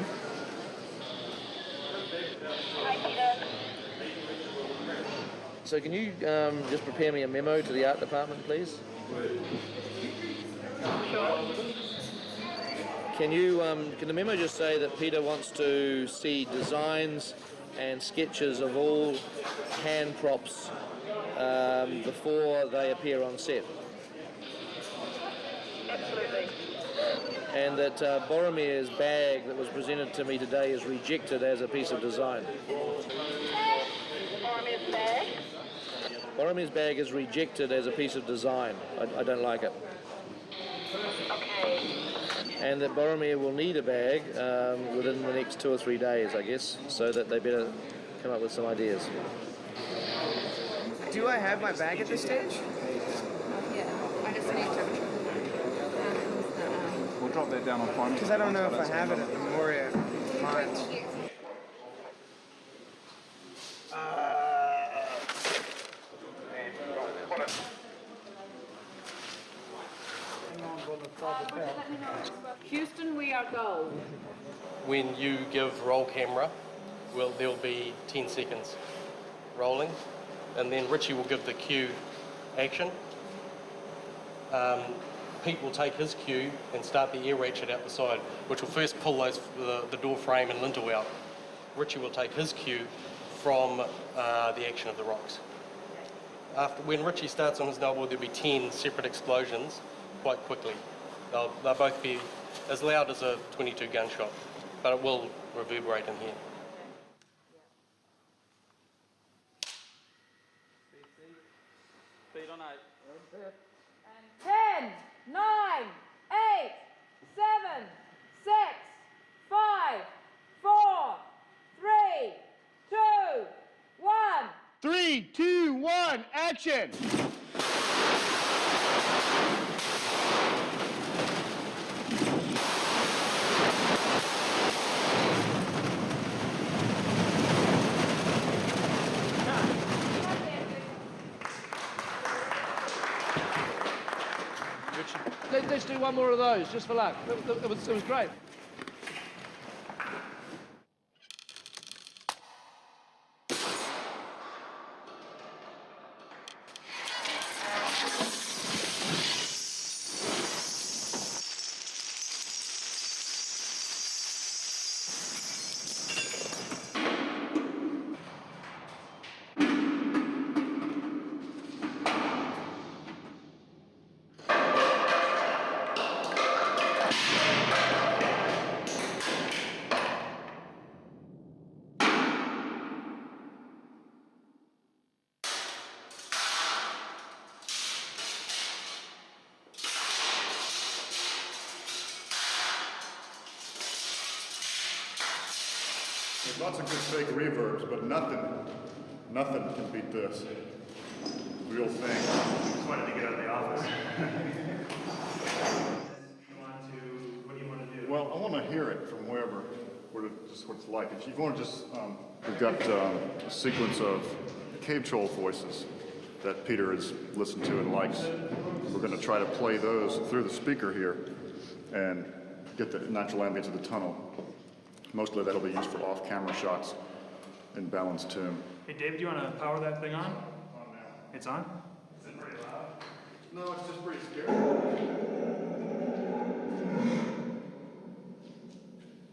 So can you just prepare me a memo to the art department, please? Can you can the memo just say that Peter wants to see designs and sketches of all hand props before they appear on set? Absolutely. And that Boromir's bag that was presented to me today is rejected as a piece of design. Boromir's bag? Boromir's bag is rejected as a piece of design. I don't like it. Okay. And that Boromir will need a bag within the next 2 or 3 days, I guess, so that they better come up with some ideas. Do I have my bag at this stage? Yeah, I just need to. We'll drop that down on final. Because I don't know if I have it at the Moria Mines. Houston, we are go. When you give roll camera, there'll be 10 seconds rolling, and then Richie will give the cue action. Pete will take his cue and start the air ratchet out the side, which will first pull the door frame and lintel out. Richie will take his cue from the action of the rocks. When Richie starts on his novel, there'll be 10 separate explosions quite quickly. They'll both be as loud as a .22 gunshot, but it will reverberate in here. Speed on 8. 10, 9, 8, 7, 6, 5, 4, 3, 2, 1. 3, 2, 1, action! Let's do one more of those, just for luck. It was great. There's lots of good fake reverbs, but nothing can beat this. Real thing. Just wanted to get out of the office. What do you want to do? Well, I want to hear it from wherever, what it's like. If you want to just, we've got a sequence of cave troll voices that Peter has listened to and likes. We're going to try to play those through the speaker here and get the natural ambience of the tunnel. Mostly that'll be used for off-camera shots in balanced tune. Hey, David, do you want to power that thing on? On now. It's on? Is it pretty loud? No, it's just pretty scary.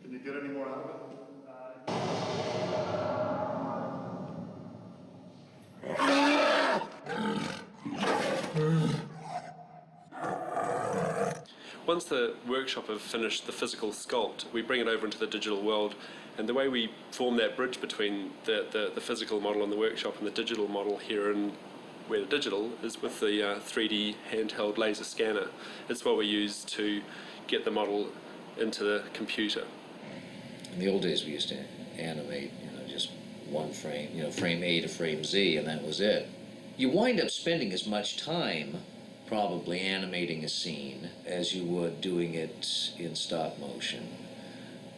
Can you get any more out of it? Once the workshop have finished the physical sculpt, we bring it over into the digital world, and the way we form that bridge between the physical model in the workshop and the digital model here in Weta Digital is with the 3D handheld laser scanner. It's what we use to get the model into the computer. In the old days we used to animate, just one frame, frame A to frame Z, and that was it. You wind up spending as much time probably animating a scene as you would doing it in stop motion,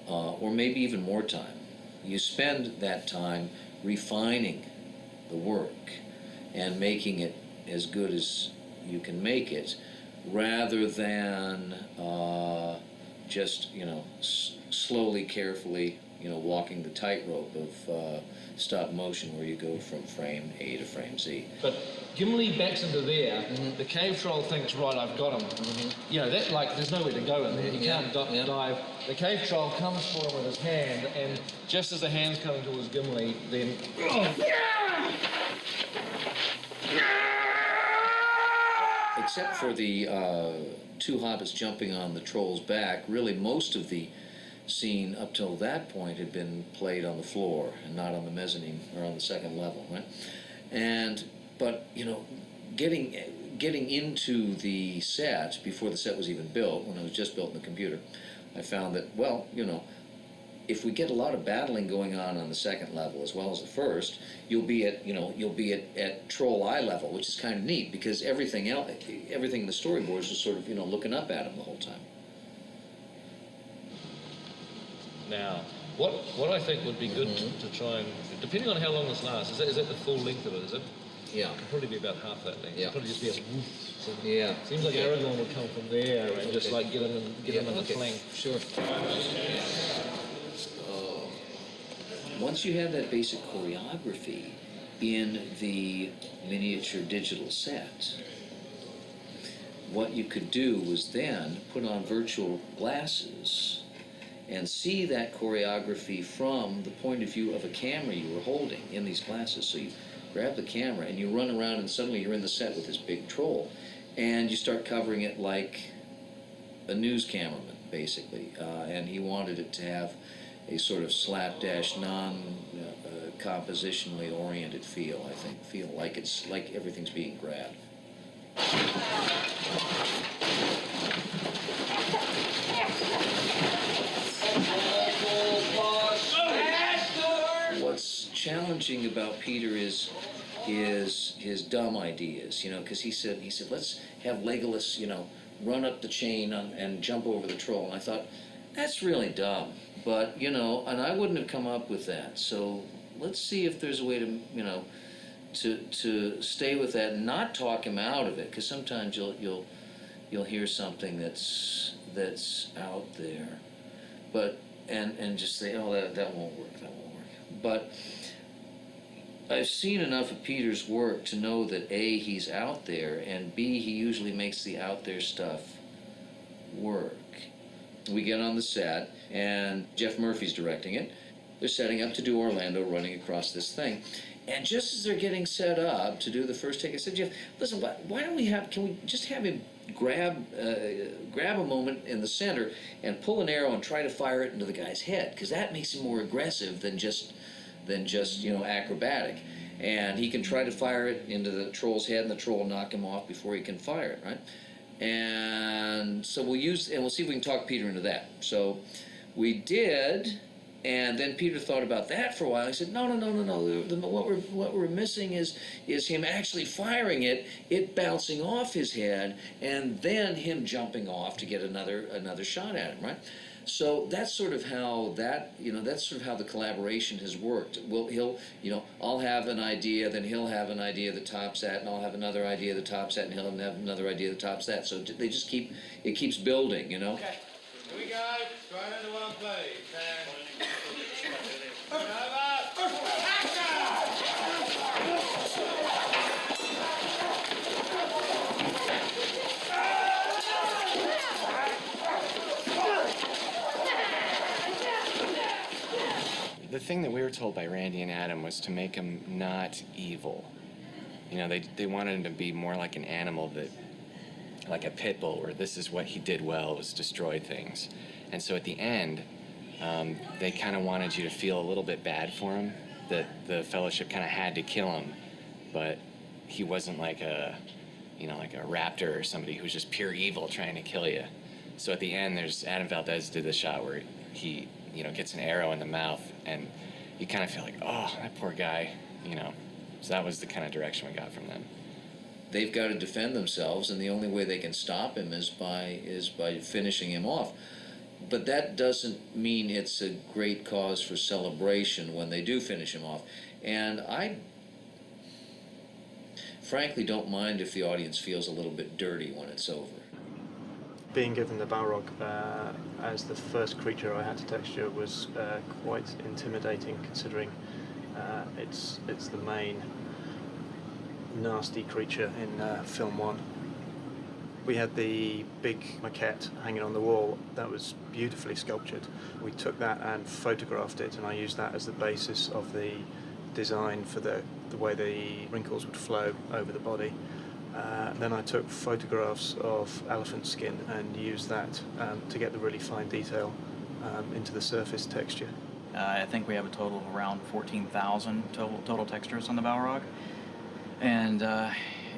or maybe even more time. You spend that time refining the work and making it as good as you can make it, rather than just, slowly, carefully you know, walking the tightrope of stop motion where you go from frame A to frame Z. But Gimli backs into there, the cave troll thinks, right, I've got him. You know, that, like, there's nowhere to go in there. He can't dive. The cave troll comes for him with his hand, and just as the hand's coming towards Gimli, then... Except for the two hobbits jumping on the troll's back, really most of the scene up till that point had been played on the floor and not on the mezzanine or on the second level, right? But you know, getting into the set before the set was even built, when it was just built in the computer, I found that, well, you know, if we get a lot of battling going on the second level as well as the first, you'll be at troll eye level, which is kind of neat because everything else, everything in the storyboards is sort of, you know, looking up at him the whole time. Now, what I think would be good to try and, depending on how long this lasts, is that the full length of it, is it? Yeah. It could probably be about half that length. Yeah. It'll probably just be a woof. So yeah. Seems like Aragorn would come from there and just like get him in the flank. Sure. Once you have that basic choreography in the miniature digital set, what you could do was then put on virtual glasses and see that choreography from the point of view of a camera you were holding in these glasses. So you grab the camera and you run around and suddenly you're in the set with this big troll and you start covering it like a news cameraman, basically. And he wanted it to have a sort of slapdash, non-compositionally oriented feel, I think. Feel like it's like everything's being grabbed. What's challenging about Peter is his dumb ideas, you know, because he said, let's have Legolas, you know, run up the chain and jump over the troll. And I thought, that's really dumb. But, you know, and I wouldn't have come up with that. So let's see if there's a way to, you know, to stay with that and not talk him out of it, because sometimes you'll hear something that's out there, but and just say, oh, that won't work, that won't work. But I've seen enough of Peter's work to know that A, he's out there, and B, he usually makes the out there stuff work. We get on the set, and Jeff Murphy's directing it. They're setting up to do Orlando running across this thing. And just as they're getting set up to do the first take, I said, Jeff, listen, why don't can we just have him grab a moment in the center and pull an arrow and try to fire it into the guy's head? Because that makes him more aggressive than just you know, acrobatic. And he can try to fire it into the troll's head, and the troll will knock him off before he can fire it, right? And so we'll see if we can talk Peter into that. So we did, and then Peter thought about that for a while. He said, no. What we're missing is him actually firing it bouncing off his head, and then him jumping off to get another shot at him, right? So that's sort of how the collaboration has worked. I'll have an idea, then he'll have an idea that tops that, and I'll have another idea that tops that, and he'll have another idea that tops that. So they just keeps building, you know. Okay, here we go. Straight into one, please. The thing that we were told by Randy and Adam was to make him not evil. You know, they wanted him to be more like an animal, that, like a pit bull, where this is what he did well, was destroy things. And so at the end, they kind of wanted you to feel a little bit bad for him, that the Fellowship kind of had to kill him, but he wasn't like a raptor or somebody who's just pure evil trying to kill you. So at the end, Adam Valdez did the shot where he, you know, gets an arrow in the mouth, and you kind of feel like, oh, that poor guy, you know. So that was the kind of direction we got from them. They've got to defend themselves, and the only way they can stop him is by finishing him off. But that doesn't mean it's a great cause for celebration when they do finish him off. And I frankly don't mind if the audience feels a little bit dirty when it's over. being given the Balrog as the first creature I had to texture was quite intimidating, considering it's the main nasty creature in film 1. We had the big maquette hanging on the wall that was beautifully sculptured. We took that and photographed it, and I used that as the basis of the design for the way the wrinkles would flow over the body. Then I took photographs of elephant skin and used that to get the really fine detail into the surface texture. I think we have a total of around 14,000 total textures on the Balrog, and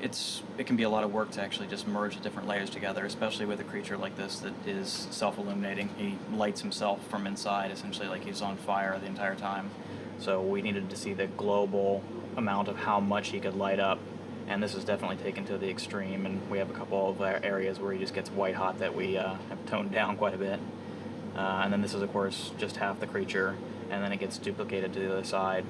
it can be a lot of work to actually just merge the different layers together, especially with a creature like this that is self-illuminating. He lights himself from inside, essentially like he's on fire the entire time. So we needed to see the global amount of how much he could light up, and this is definitely taken to the extreme, and we have a couple of areas where he just gets white hot that we have toned down quite a bit. And then this is, of course, just half the creature, and then it gets duplicated to the other side,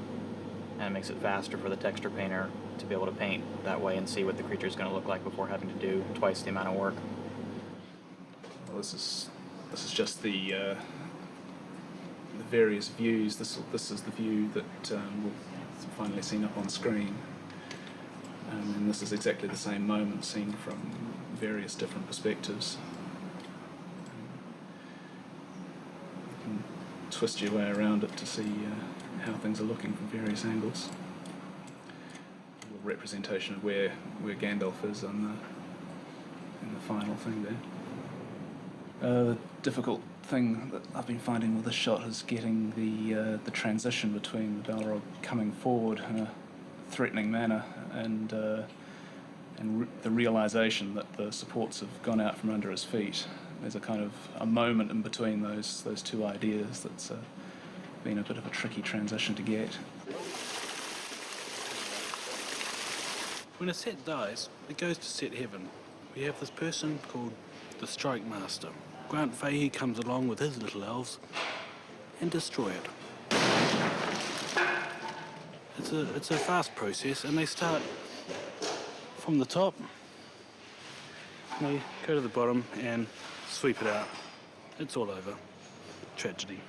and it makes it faster for the texture painter to be able to paint that way and see what the creature is going to look like before having to do twice the amount of work. Well, this is just the various views. This is the view that we'll finally seen up on screen, and this is exactly the same moment seen from various different perspectives. You can twist your way around it to see how things are looking from various angles. A representation of where Gandalf is in the final thing there. The difficult thing that I've been finding with this shot is getting the transition between the Balrog coming forward in a threatening manner and the realization that the supports have gone out from under his feet. There's a kind of a moment in between those two ideas that's been a bit of a tricky transition to get. When a set dies, it goes to set heaven. We have this person called the Strike Master. Grant Fahey comes along with his little elves and destroy it. It's a fast process, and they start from the top. They go to the bottom and sweep it out. It's all over. Tragedy.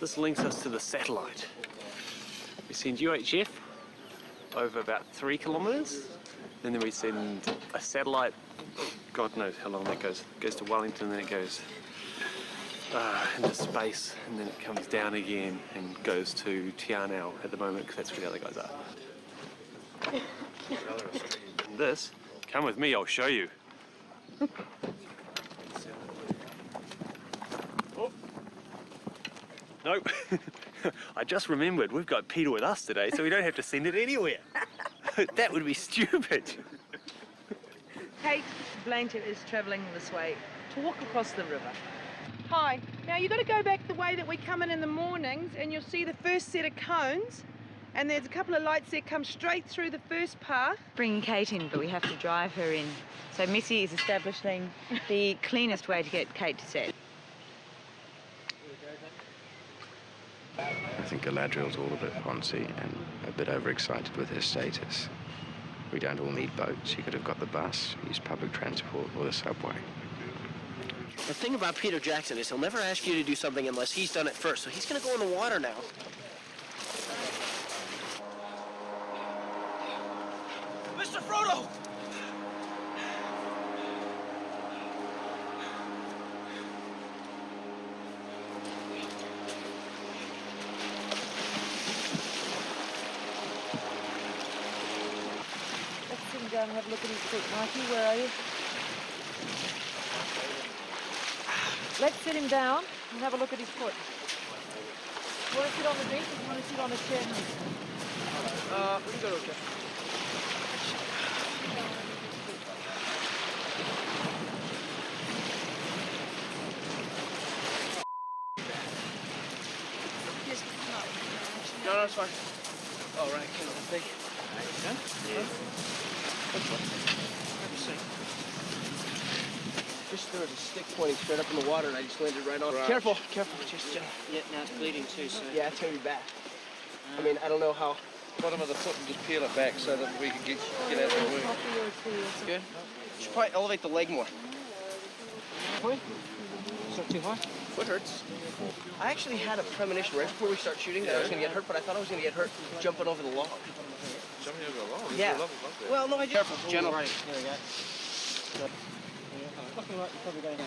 This links us to the satellite. We send UHF over about 3 kilometres, and then we send a satellite, God knows how long that goes. It goes to Wellington, then it goes into space, and then it comes down again and goes to Tianao at the moment, because that's where the other guys are. And this, come with me, I'll show you. Nope. I just remembered we've got Peter with us today, so we don't have to send it anywhere. That would be stupid. Kate Blanchard is travelling this way to walk across the river. Hi. Now you've got to go back the way that we come in the mornings, and you'll see the first set of cones, and there's a couple of lights that come straight through the first path. Bringing Kate in, but we have to drive her in. So Missy is establishing the cleanest way to get Kate to set. I think Galadriel's all a bit poncy and a bit overexcited with her status. We don't all need boats. You could have got the bus, used public transport, or the subway. The thing about Peter Jackson is he'll never ask you to do something unless he's done it first. So he's going to go in the water now. Mr. Frodo! Down and have a look at his foot. Mikey, where are you? Let's sit him down and have a look at his foot. You want to sit on the bench or do you want to sit on a chair? We can go to a chair. No, it's fine. Oh, right, can I think? Yeah. Just there was a stick pointing straight up in the water, and I just landed right on it. Right. Careful, careful. Just, Yeah, now it's bleeding too, so... yeah, it's gonna be bad. I mean, I don't know how. Bottom of the foot and just peel it back so that we can get out the wound. Good. Should probably elevate the leg more. It's not too high. Foot hurts. I actually had a premonition right before we start shooting that I was gonna get hurt, but I thought I was gonna get hurt jumping over the log. Jumping over the log? Yeah. Well, no, I just... Careful, gentle. Right. There we go. Looking like you're probably going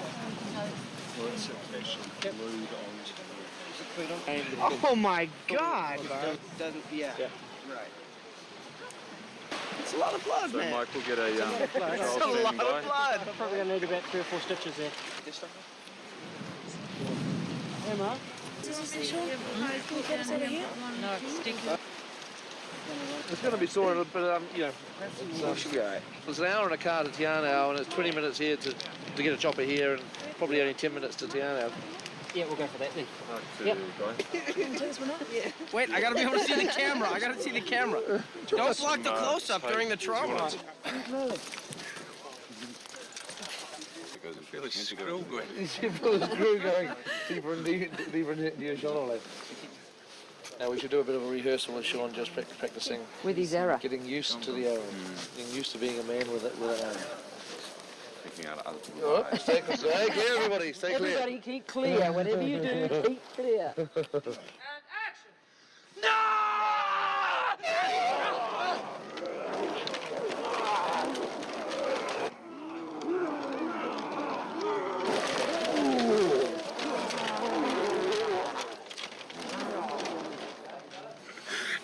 Oh my God! Doesn't, yeah. Right. It's a lot of blood, So man. Mike will get a It's a lot of blood. Probably going to need about 3 or 4 stitches there. Hey, Mark. Is this special? Can you get us over here? No, it's sticky. It's going to be sore, but you know, should be all right. It's an hour in a car to Tiano, and it's 20 minutes here to get a chopper here, and probably only 10 minutes to Tiano. Yeah, we'll go for that then. Wait, I gotta be able to see the camera. I gotta see the camera. Don't block the close-up during the trauma. Feel a screw going. You feel the screw going deeper and deeper into your shoulder blade. Now we should do a bit of a rehearsal with Sean, just practicing with his arrow, getting used to the arrow, getting used to being a man with an arrow. Picking out other people's Oh, eyes. stay clear, everybody. Stay clear. Everybody keep clear. Whatever you do, keep clear.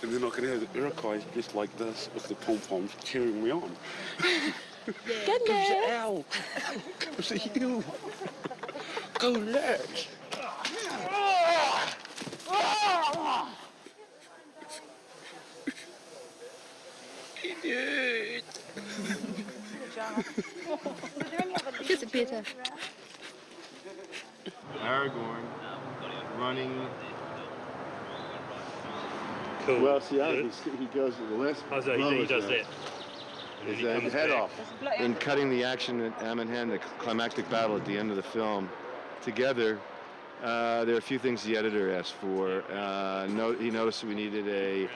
And then I can hear the Iroquois just like this with the pom-poms cheering me on. Goodness. Ow! Comes to you. Go Lex! Idiot! Is it better? Aragorn running. Cool. Well, see, he goes to the list. Oh, so he does that. Is the head off. In cutting the action at Ammonhan, the climactic battle at the end of the film, together, there are a few things the editor asked for. He noticed we needed a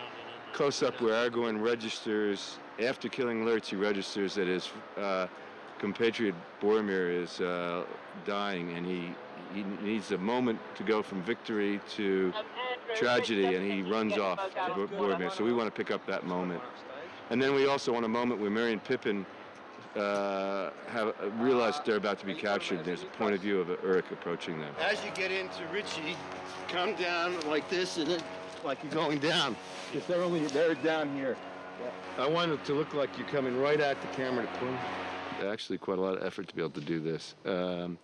close-up where Aragorn registers, after killing Lurtz, he registers that his compatriot Boromir is dying, and he needs a moment to go from victory to tragedy, and he runs off to Boromir. So we want to pick up that moment. And then we also want a moment where Merry and Pippin realize they're about to be captured. There's a point of view of Uruk approaching them. As you get into Ritchie, come down like this, and then like you're going down. If they're down here. I want it to look like you're coming right at the camera to pull. Actually, quite a lot of effort to be able to do this. And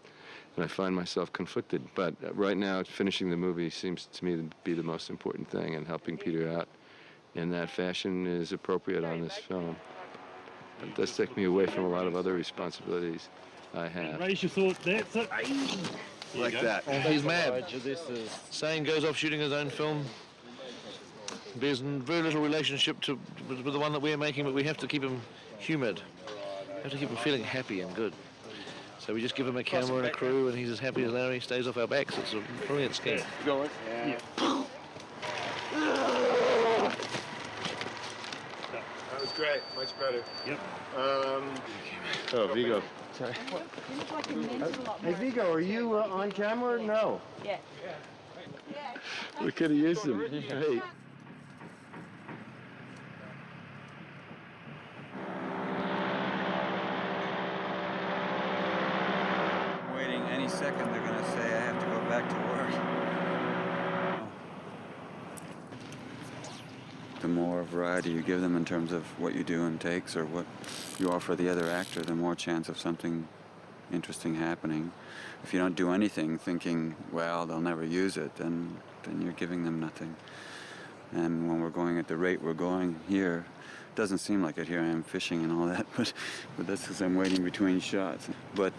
I find myself conflicted. But right now, finishing the movie seems to me to be the most important thing, and helping Peter out in that fashion is appropriate on this film. It does take me away from a lot of other responsibilities I have. Raise your thought. That's it. Like that. He's mad. Sane goes off shooting his own film. There's very little relationship with the one that we're making, but we have to keep him humoured. We have to keep him feeling happy and good. So we just give him a camera and a crew, and he's as happy as Larry. Stays off our backs. It's a brilliant scheme. Going? Yeah. That was great. Much better. Yep. Oh, Vigo. Sorry. Hey, Vigo, are you on camera? No. Yeah. We could have used him. Hey. Waiting any second, they're going to say I have to go back to work. The more variety you give them in terms of what you do in takes or what you offer the other actor, the more chance of something interesting happening. If you don't do anything thinking, well, they'll never use it, then you're giving them nothing. And when we're going at the rate we're going here, it doesn't seem like it. Here I am fishing and all that, but that's because I'm waiting between shots. But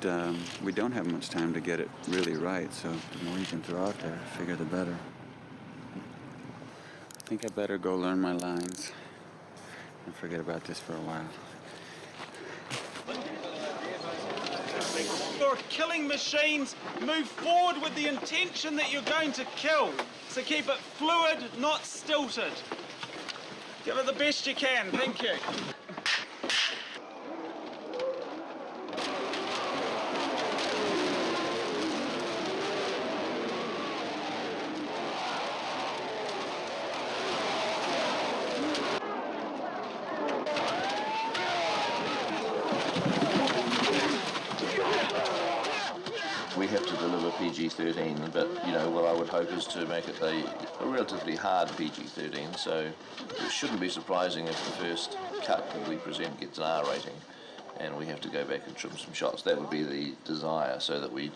we don't have much time to get it really right, so the more you can throw out there, the bigger the better. I think I better go learn my lines and forget about this for a while. Your killing machines move forward with the intention that you're going to kill. So keep it fluid, not stilted. Give it the best you can. Thank you. We have to deliver PG-13, but you know what I would hope is to make it a relatively hard PG-13. So it shouldn't be surprising if the first cut that we present gets an R rating, and we have to go back and trim some shots. That would be the desire, so that we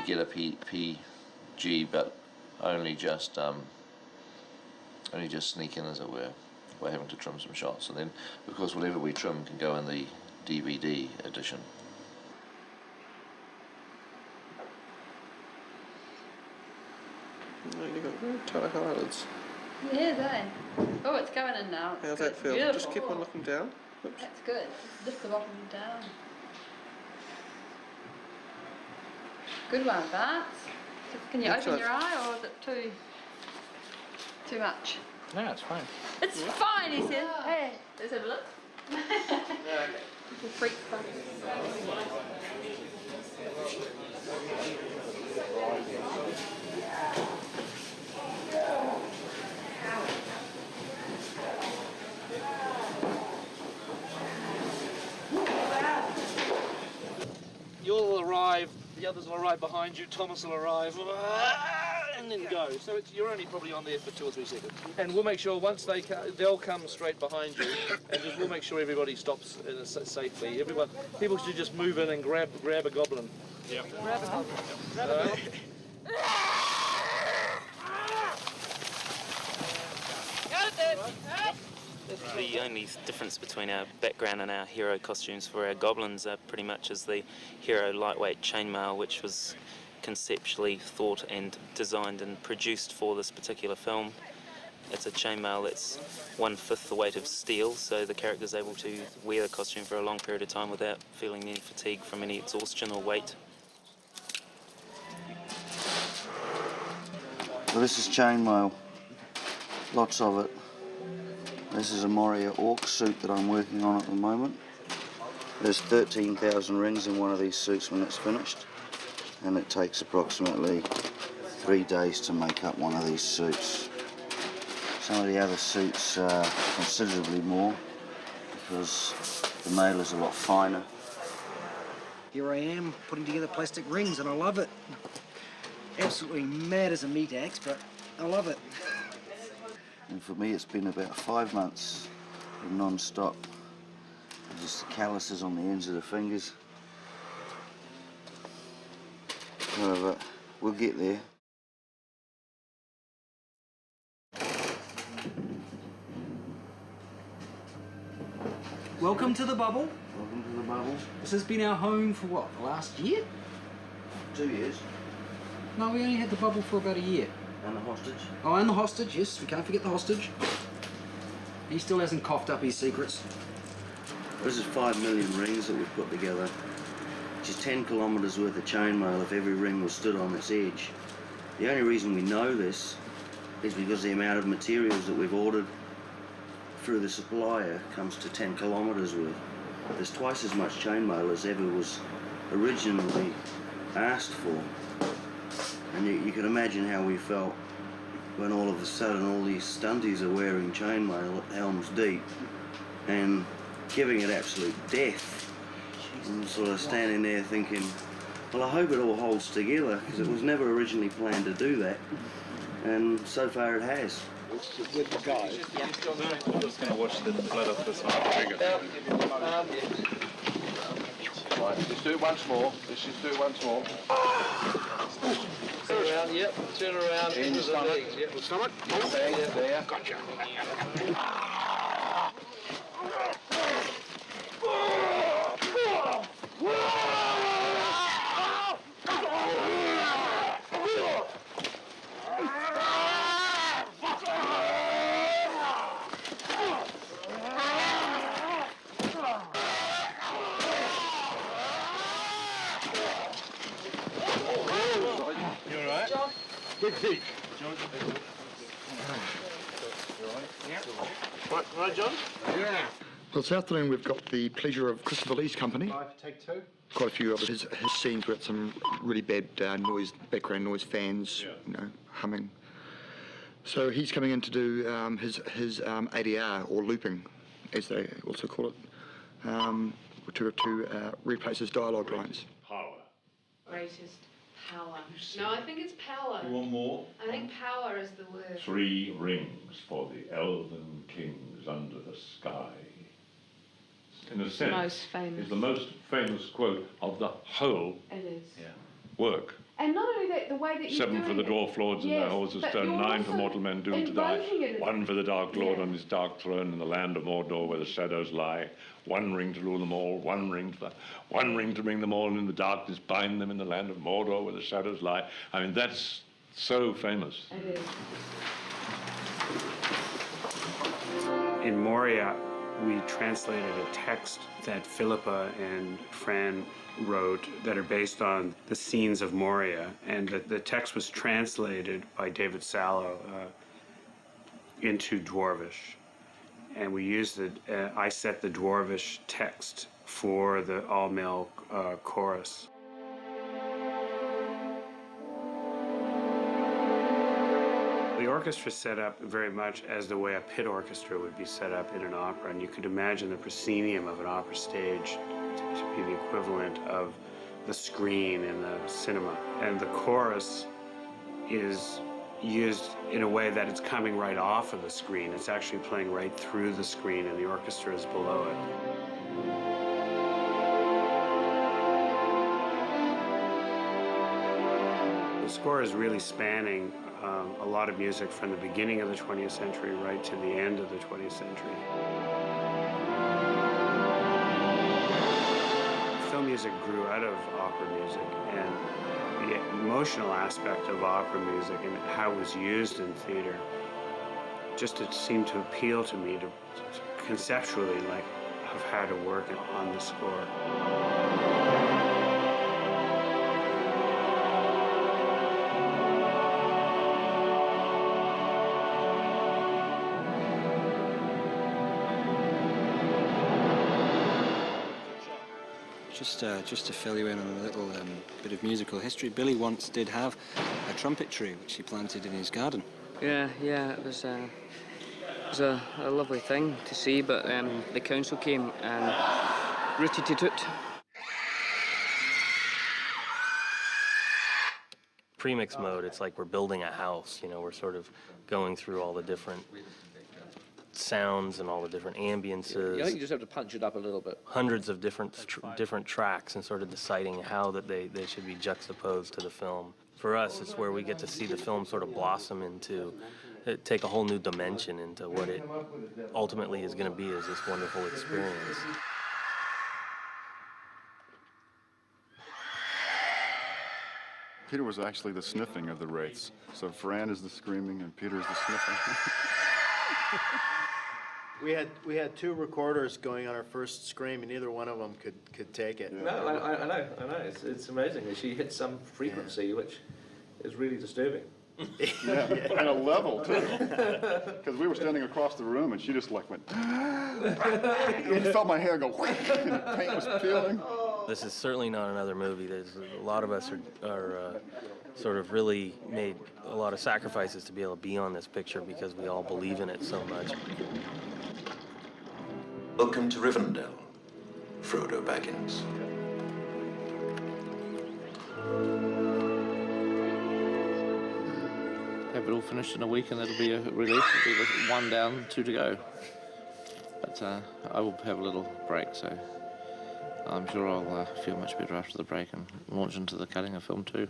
get a PG, but only just sneak in, as it were. We're having to trim some shots, and then of course whatever we trim can go in the DVD edition. No, you've got very tight eyelids. Yeah, they. Oh, it's going in now. How's that feel? Beautiful. Just keep on looking down. Oops. That's good. Lift the bottom down. Good one, Bart. Can you open your eye, or is it too much? No, it's fine. It's fine, he says. Hey, let's have a look. Little freak fun. You'll arrive, the others will arrive behind you, Thomas will arrive, and then go. So you're only probably on there for 2 or 3 seconds. And we'll make sure once they'll come straight behind you, and we'll make sure everybody stops safely. People should just move in and grab a goblin. Yeah. Grab a goblin. Grab a goblin. The only difference between our background and our hero costumes for our goblins are pretty much as the hero lightweight chainmail, which was conceptually thought and designed and produced for this particular film. It's a chainmail that's 1/5 the weight of steel, so the character's able to wear the costume for a long period of time without feeling any fatigue from any exhaustion or weight. Well, this is chainmail, lots of it. This is a Moria Orc suit that I'm working on at the moment. There's 13,000 rings in one of these suits when it's finished, and it takes approximately 3 days to make up one of these suits. Some of the other suits are considerably more because the mail is a lot finer. Here I am putting together plastic rings, and I love it. Absolutely mad as a meat axe, but I love it. And for me, it's been about 5 months of non-stop. Just the calluses on the ends of the fingers. However, we'll get there. Welcome to the bubble. Welcome to the bubble. This has been our home for what, the last year? 2 years. No, we only had the bubble for about a year. And the hostage. Oh, and the hostage, yes, we can't forget the hostage. He still hasn't coughed up his secrets. This is 5 million rings that we've put together, which is 10 kilometres worth of chainmail if every ring was stood on its edge. The only reason we know this is because the amount of materials that we've ordered through the supplier comes to 10 kilometres worth. There's twice as much chainmail as ever was originally asked for. And you can imagine how we felt when all of a sudden all these stunties are wearing chainmail at Helm's Deep and giving it absolute death. And sort of standing there thinking, well, I hope it all holds together, because it was never originally planned to do that. And so far it has. With the guys. Yeah. I'm just going to watch the blood off this one. Right, let's do it once more. Let's just do it once more. Turn around, yep. Turn around In into the the stomach. legs. Yep. The stomach? There. Gotcha. Big Pete. Right, John? Yeah. Well, this afternoon we've got the pleasure of Christopher Lee's company. Take two. Quite a few of his scenes with some really bad noise, background noise, fans, you know, humming. So he's coming in to do his ADR, or looping, as they also call it, to replace his dialogue lines. Power. Greatest power. No, I think it's power. You want more? I think power is the word. 3 rings for the elven kings under the sky. In a sense, Most famous. is the most famous quote of the whole It is. work. And not only that, the way that you 7 for the dwarf lords and their horses, but stone, you're 9 for also mortal men doomed to die, invoking it. 1 for the Dark Lord on his dark throne in the land of Mordor where the shadows lie, 1 ring to rule them all, 1 ring to bring them all in the darkness, bind them in the land of Mordor where the shadows lie. I mean, that's so famous. It is. In Moria, we translated a text that Philippa and Fran wrote that are based on the scenes of Moria, and the text was translated by David Sallow into Dwarvish, and we used I set the Dwarvish text for the all-male chorus. The orchestra set up very much as the way a pit orchestra would be set up in an opera, and you could imagine the proscenium of an opera stage to be the equivalent of the screen in the cinema. And the chorus is used in a way that it's coming right off of the screen. It's actually playing right through the screen, and the orchestra is below it. The score is really spanning a lot of music from the beginning of the 20th century right to the end of the 20th century. Film music grew out of opera music, and the emotional aspect of opera music and how it was used in theater just it seemed to appeal to me to conceptually, like, of how to work on the score. Just to fill you in on a little bit of musical history, Billy once did have a trumpet tree which he planted in his garden. Yeah, it was a lovely thing to see, but the council came and rooted it out. Premix mode, it's like we're building a house, you know, we're sort of going through all the different sounds and all the different ambiances. I think you just have to punch it up a little bit. Hundreds of different tracks and sort of deciding how that they should be juxtaposed to the film. For us, it's where we get to see the film sort of blossom into, take a whole new dimension into what it ultimately is going to be as this wonderful experience. Peter was actually the sniffing of the wraiths. So Fran is the screaming and Peter is the sniffing. We had 2 recorders going on our first scream, and neither one of them could take it. No, I know. It's amazing. She hit some frequency which is really disturbing. Yeah, and a level too. Because we were standing across the room, and she just like went. You felt my hair go, and the paint was peeling. This is certainly not another movie. There's a lot of us are sort of really made a lot of sacrifices to be able to be on this picture because we all believe in it so much. Welcome to Rivendell, Frodo Baggins. Have it all finished in a week and it'll be a release. It'll be 1 down, 2 to go. But I will have a little break, so I'm sure I'll feel much better after the break and launch into the cutting of film 2.